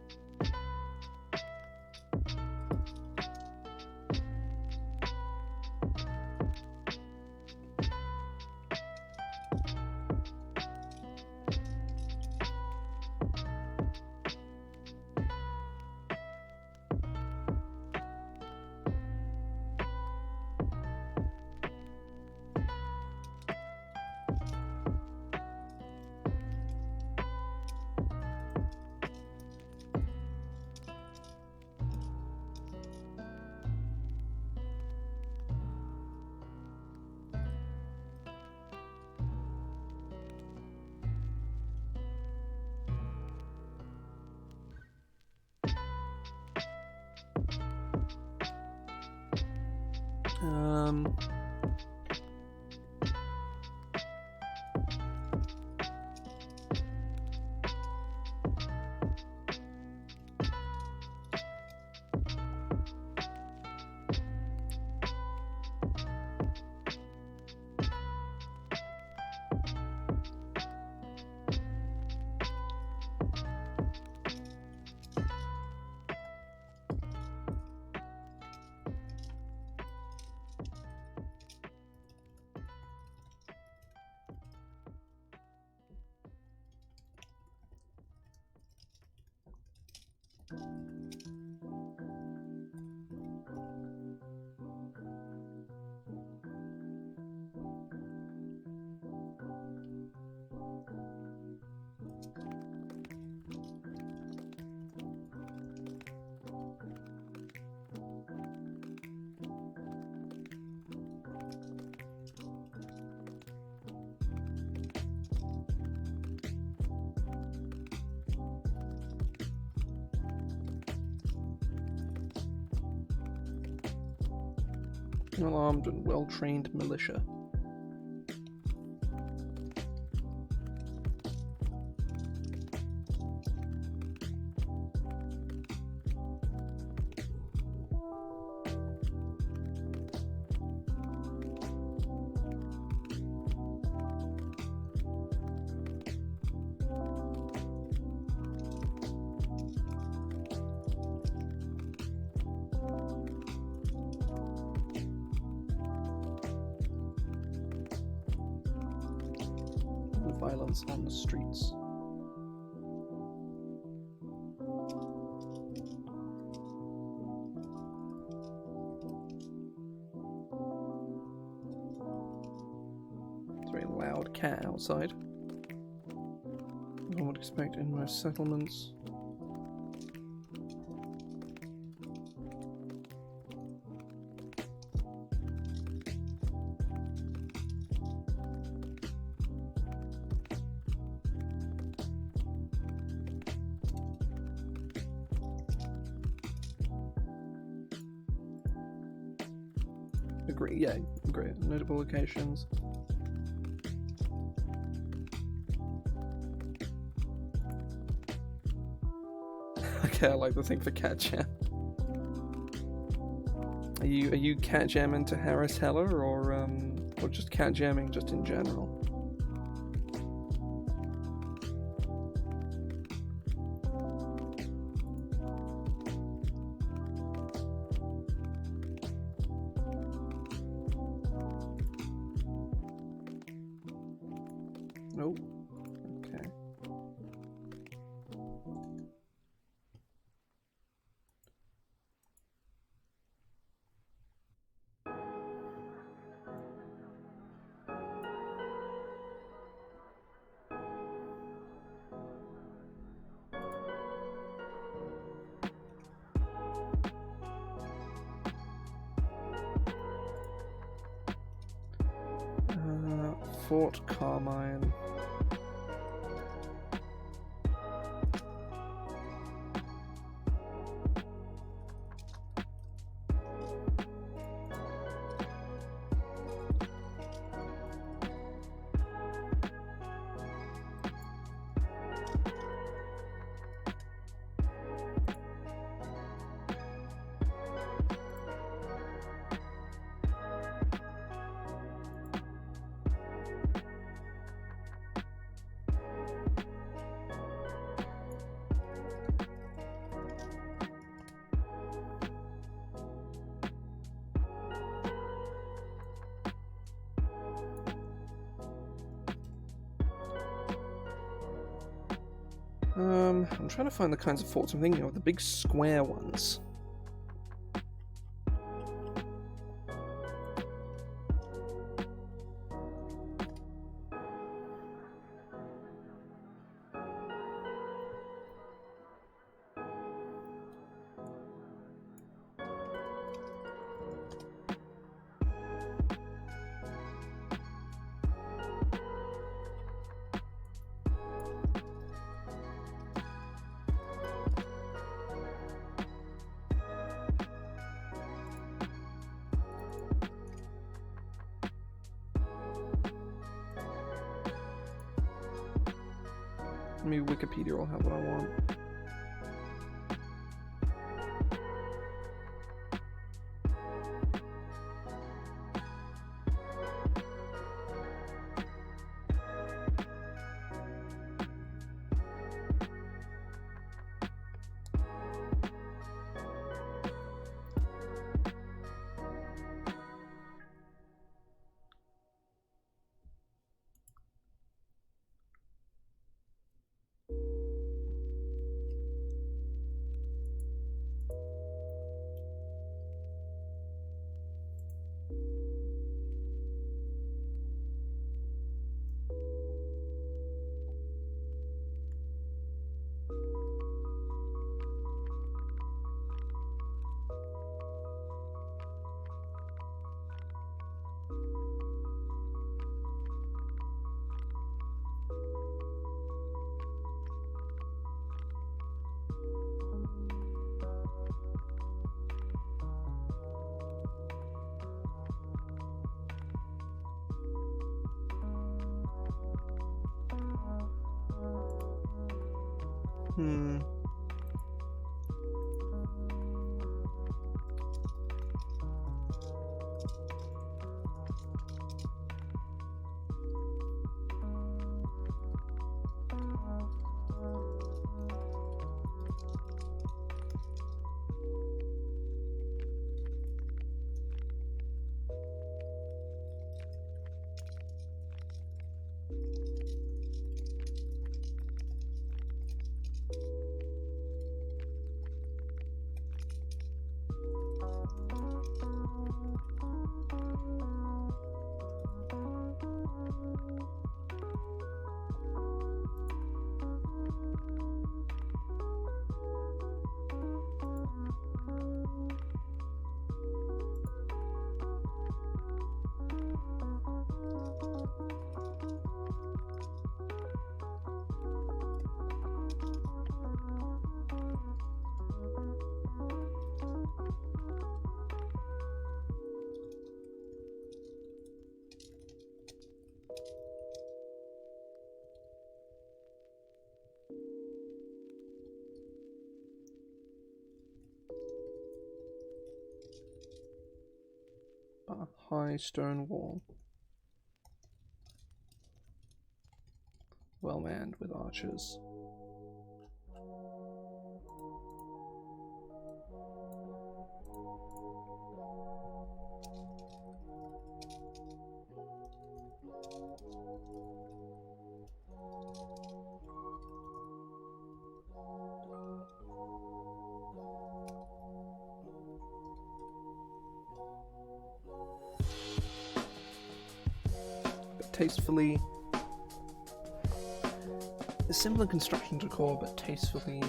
An armed and well-trained militia. Violence on the streets. It's a very loud cat outside. One would expect in most settlements. Agree. Yeah, agree. Notable locations. Okay, I like the thing for cat jam. Are you cat jamming to Harris Heller or just cat jamming just in general? Nope. Okay. Fort Carmine. I'm trying to find the kinds of forts I'm thinking of, the big square ones. Maybe Wikipedia will have what I want. Hmm. a high stone wall, well manned with archers. Tastefully, a similar construction decor, but tastefully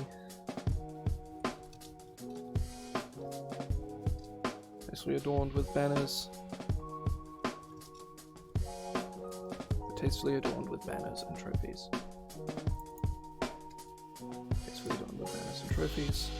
adorned with banners. Tastefully adorned with banners and trophies. Tastefully adorned with banners and trophies.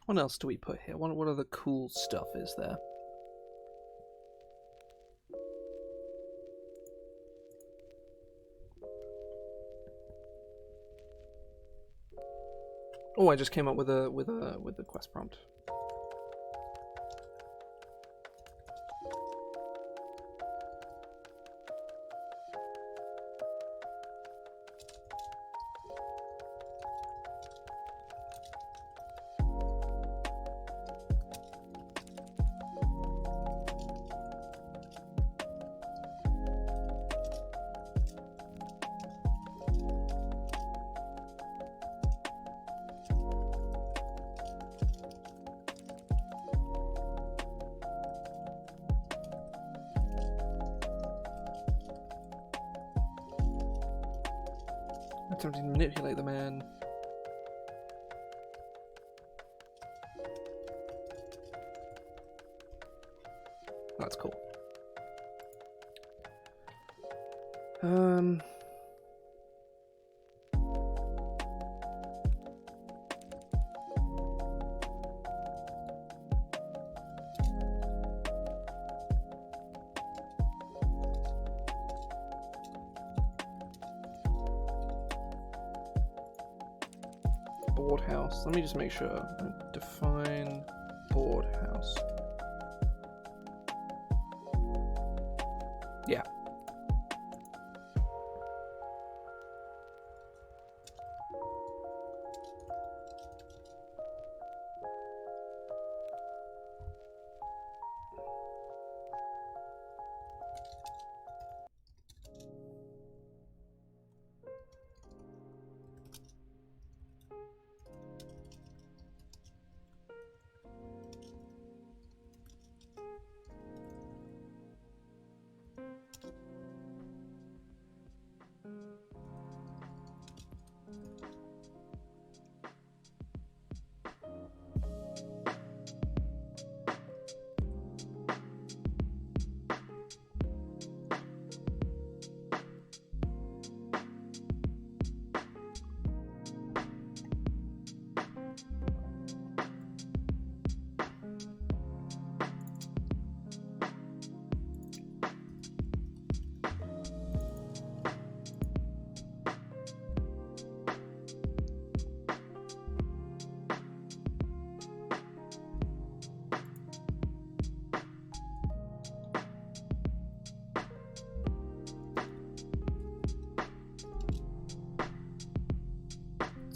What else do we put here? What other cool stuff is there? Oh, I just came up with the quest prompt. Attempting to manipulate the man. That's cool. Board house. Let me just make sure. Define board house. Yeah.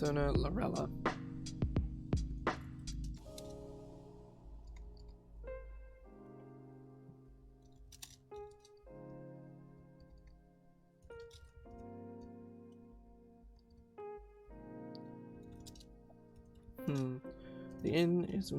Donor Lorella. The inn is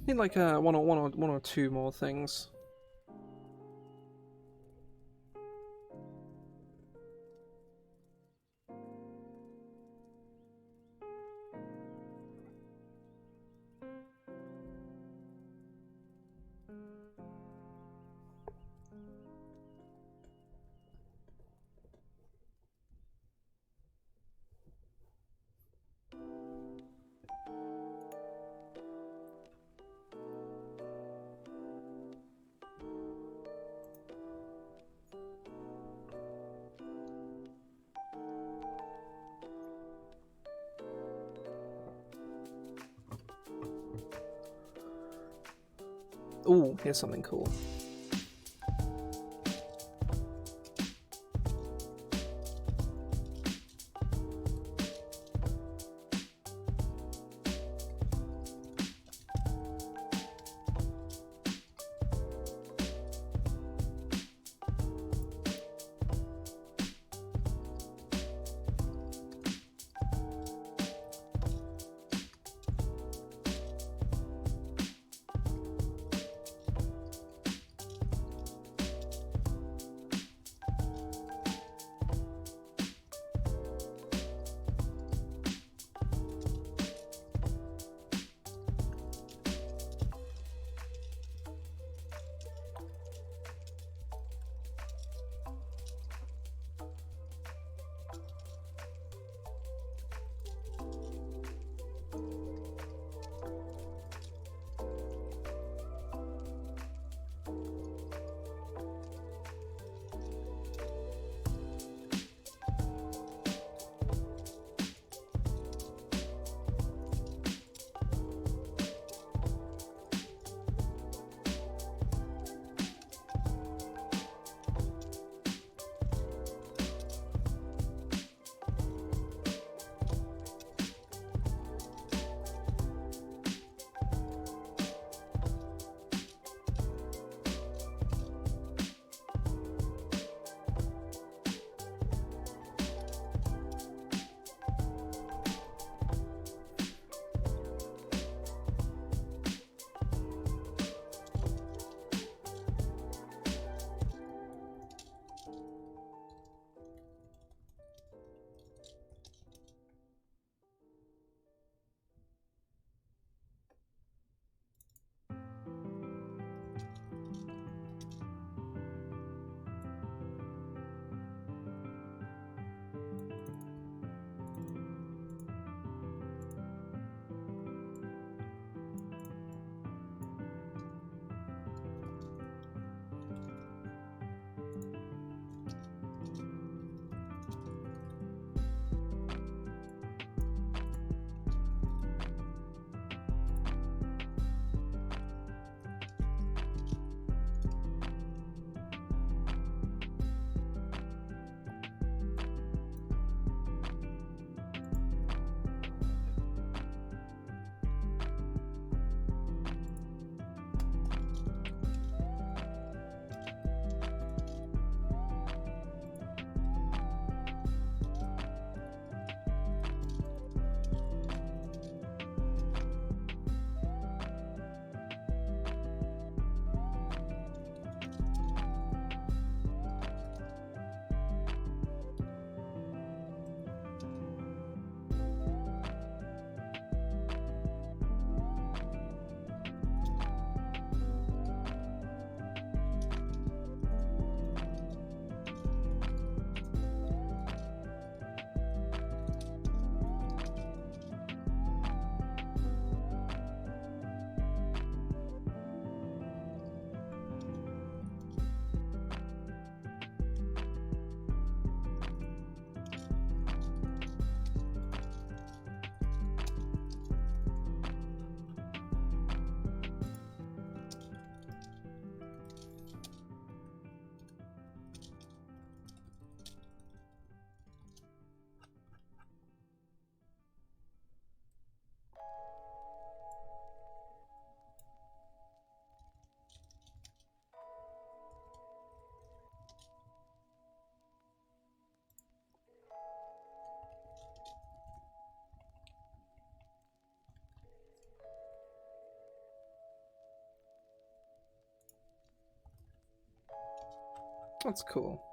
need like one or two more things. Ooh, here's something cool. That's cool.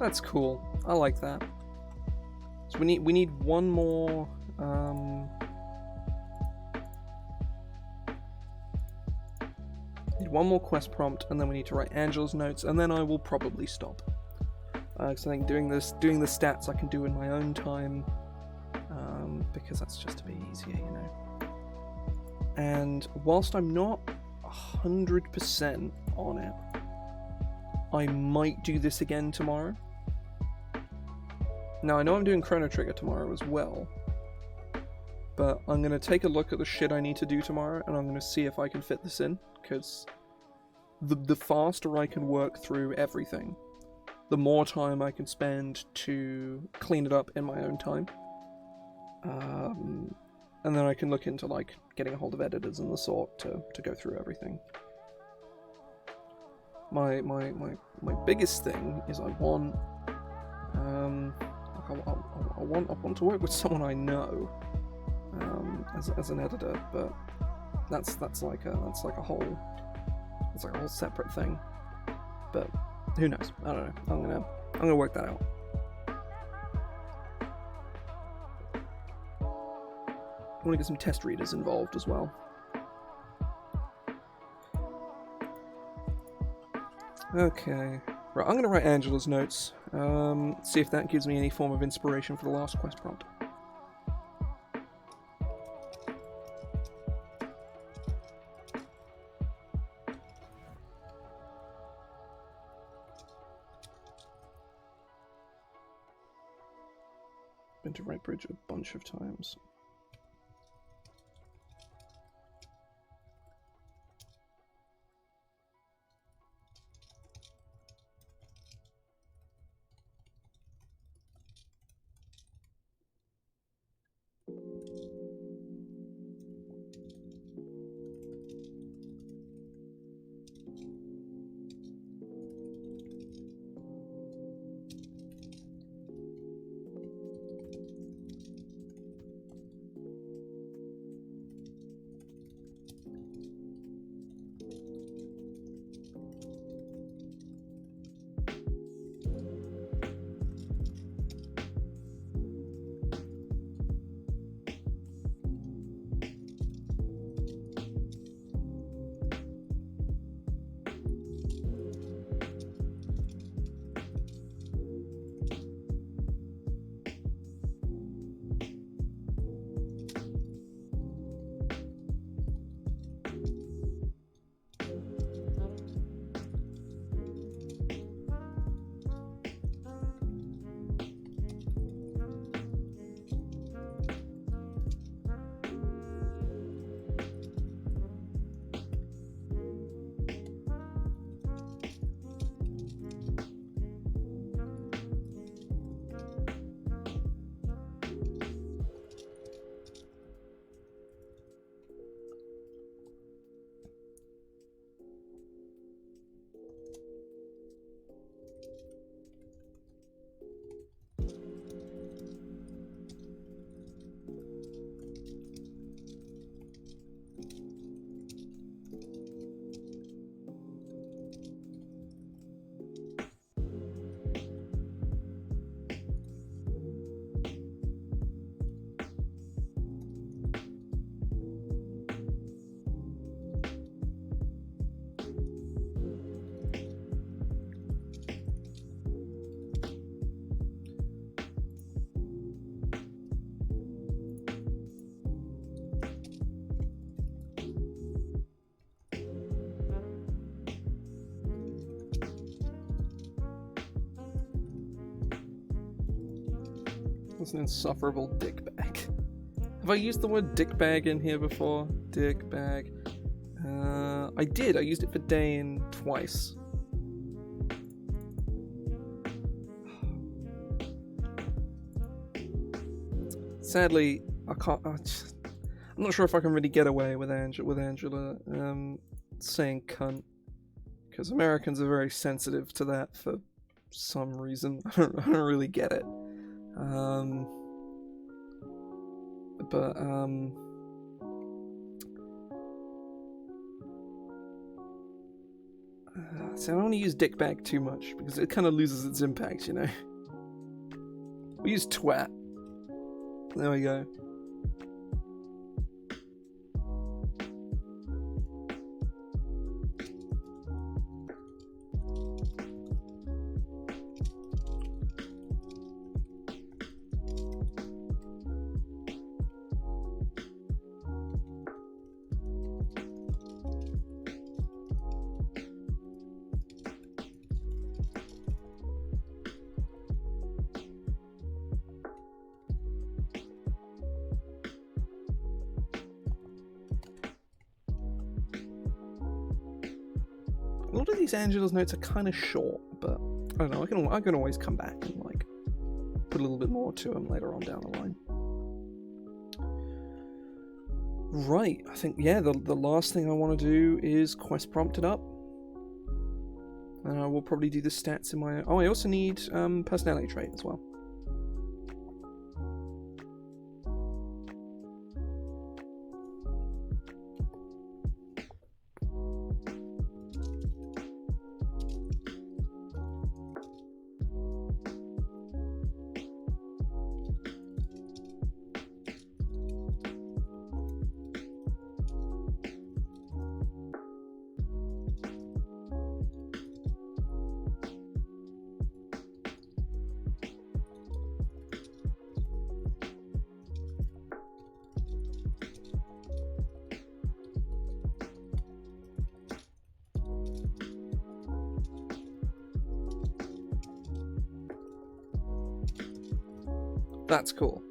That's cool. I like that. So we need one more. Need one more quest prompt, and then we need to write Angela's notes, and then I will probably stop. Because I think doing the stats I can do in my own time, because that's just a bit easier, you know. And whilst I'm not 100% on it, I might do this again tomorrow. Now, I know I'm doing Chrono Trigger tomorrow as well, but I'm going to take a look at the shit I need to do tomorrow, and I'm going to see if I can fit this in, because the faster I can work through everything, the more time I can spend to clean it up in my own time. And then I can look into, like, getting a hold of editors and the sort to go through everything. My biggest thing is I want to work with someone I know as an editor, but that's like a whole separate thing. But who knows? I don't know. I'm gonna work that out. I want to get some test readers involved as well. Okay. Right, I'm going to write Angela's notes. See if that gives me any form of inspiration for the last quest prompt. Been to Right Bridge a bunch of times. That's an insufferable dick bag. Have I used the word dick bag in here before? Dick bag. I did. I used it for Dane twice. Sadly, I can't. I'm not sure if I can really get away with Angela saying cunt, because Americans are very sensitive to that for some reason. I don't really get it. So I don't want to use dickbag too much because it kind of loses its impact, you know. We use twat. There we go. A lot of these Angela's notes are kind of short, but I don't know. I can always come back and like put a little bit more to them later on down the line. Right, I think the last thing I want to do is quest prompt it up. We'll probably do the stats in my. Oh, I also need personality trait as well. That's cool.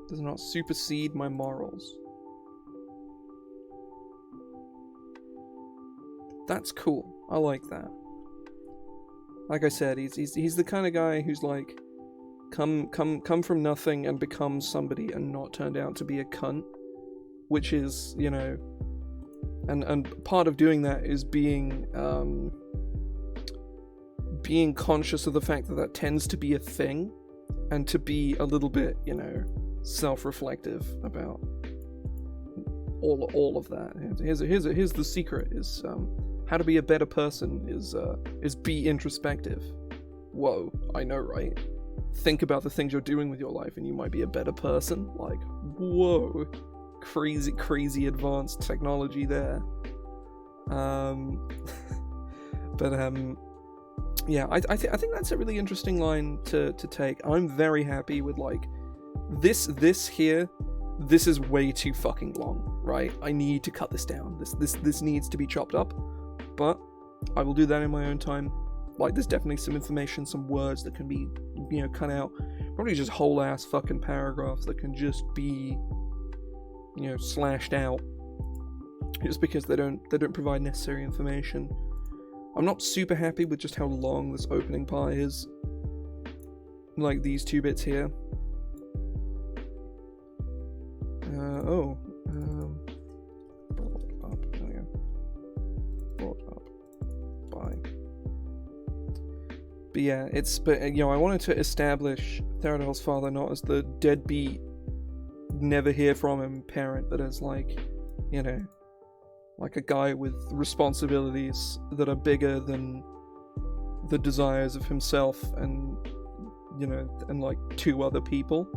Does not supersede my morals. That's cool. I like that. Like I said, he's the kind of guy who's like come from nothing and become somebody and not turned out to be a cunt, which is, you know, and part of doing that is being conscious of the fact that that tends to be a thing, and to be a little bit, you know, self-reflective about all of that. Here's the secret: is how to be a better person is be introspective. Whoa, I know, right? Think about the things you're doing with your life and you might be a better person. Like, whoa, crazy advanced technology there. Yeah, I think that's a really interesting line to take. I'm very happy with like this here. This is way too fucking long, right? I need to cut this down. This needs to be chopped up, but I will do that in my own time. Like, there's definitely some information, some words that can be, you know, cut out. Probably just whole ass fucking paragraphs that can just be, you know, slashed out, just because they don't provide necessary information. I'm not super happy with just how long this opening part is. Like these two bits here. Brought up. There we go. Brought up by. But yeah, you know, I wanted to establish Therodall's father not as the deadbeat, never hear from him parent, but as like, you know, like a guy with responsibilities that are bigger than the desires of himself and, you know, and like two other people,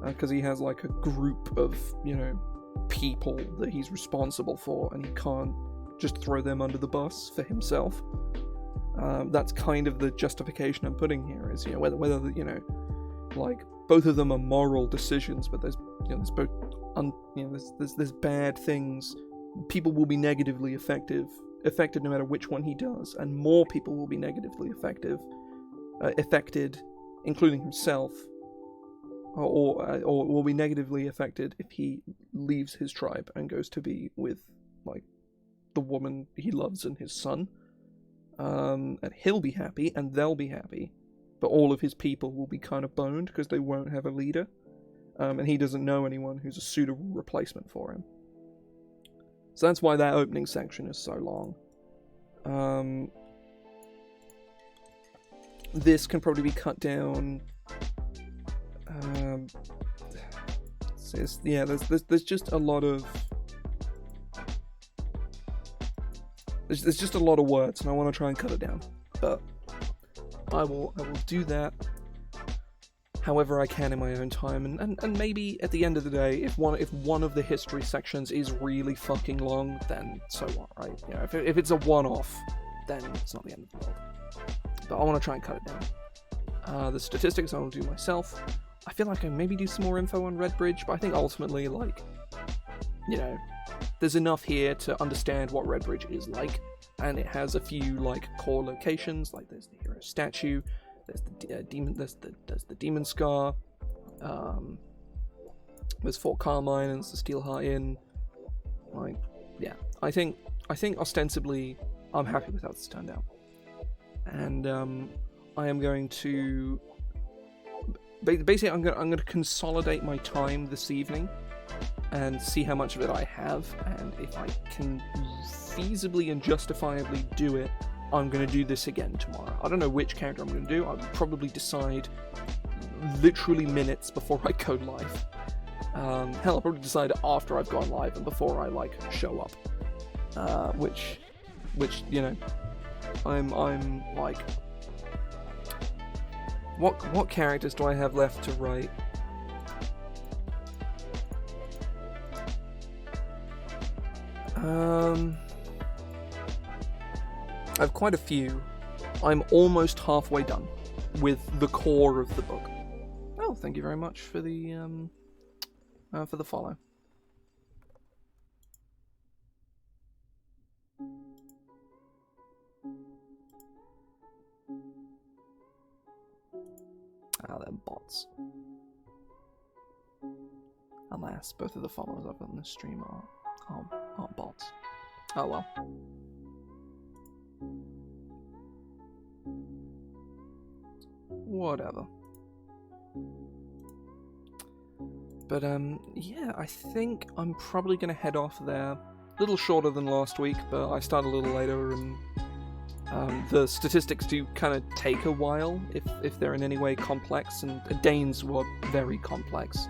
because he has like a group of, you know, people that he's responsible for, and he can't just throw them under the bus for himself. That's kind of the justification I'm putting here, is, you know, whether you know, like both of them are moral decisions, but there's there's both there's bad things. People will be negatively affected no matter which one he does, and more people will be negatively affected, including himself, or will be negatively affected if he leaves his tribe and goes to be with like the woman he loves and his son. And he'll be happy, and they'll be happy, but all of his people will be kind of boned because they won't have a leader, and he doesn't know anyone who's a suitable replacement for him. So that's why that opening section is so long. This can probably be cut down. There's just a lot of there's just a lot of words, and I want to try and cut it down. But I will do that however I can in my own time, and maybe at the end of the day, if one of the history sections is really fucking long, then so what, right? If it's a one-off, then it's not the end of the world. But I want to try and cut it down. The statistics I will do myself. I feel like I maybe do some more info on Redbridge, but I think ultimately, like, there's enough here to understand what Redbridge is like, and it has a few like core locations, like there's the hero statue. There's the demon. There's the demon scar. There's Fort Carmine and there's the Steelheart Inn. Like, yeah, I think ostensibly I'm happy with how this turned out, and I am going to basically I'm going to consolidate my time this evening and see how much of it I have, and if I can feasibly and justifiably do it, I'm going to do this again tomorrow. I don't know which character I'm going to do. I'll probably decide literally minutes before I go live. Hell, I'll probably decide after I've gone live and before I, like, show up. Which, I'm like... What characters do I have left to write? I have quite a few. I'm almost halfway done with the core of the book. Oh, thank you very much for the follow. Ah, they're bots. Alas, both of the followers I've got in this stream are bots. Oh well. Whatever. But yeah, I think I'm probably gonna head off there. A little shorter than last week, but I started a little later, and the statistics do kind of take a while if they're in any way complex, and Danes were very complex.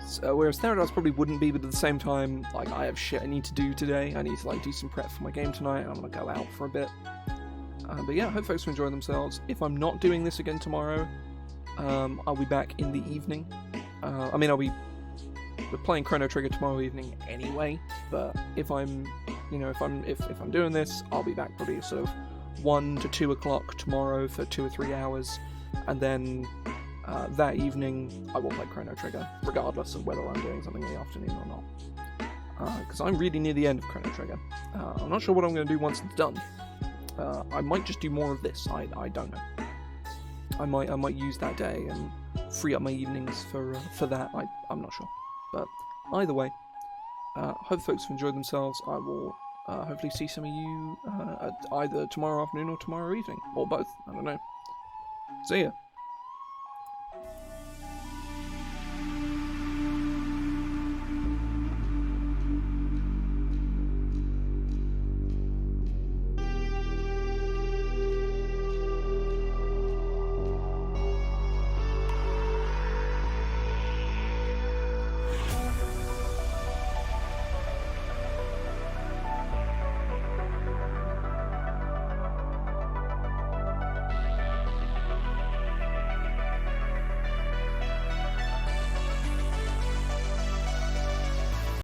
So, whereas Therodolls probably wouldn't be, but at the same time, like, I have shit I need to do today. I need to, like, do some prep for my game tonight, and I'm gonna go out for a bit. But yeah, I hope folks are enjoying themselves. If I'm not doing this again tomorrow, I'll be back in the evening. We're playing Chrono Trigger tomorrow evening anyway, but if I'm doing this, I'll be back probably sort of 1 to 2 o'clock tomorrow for 2 or 3 hours, and then that evening I will play Chrono Trigger, regardless of whether I'm doing something in the afternoon or not. Because I'm really near the end of Chrono Trigger. I'm not sure what I'm going to do once it's done. I might just do more of this. I don't know. I might use that day and free up my evenings for that. I'm not sure. But either way, hope folks have enjoyed themselves. I will hopefully see some of you either tomorrow afternoon or tomorrow evening, or both. I don't know. See ya.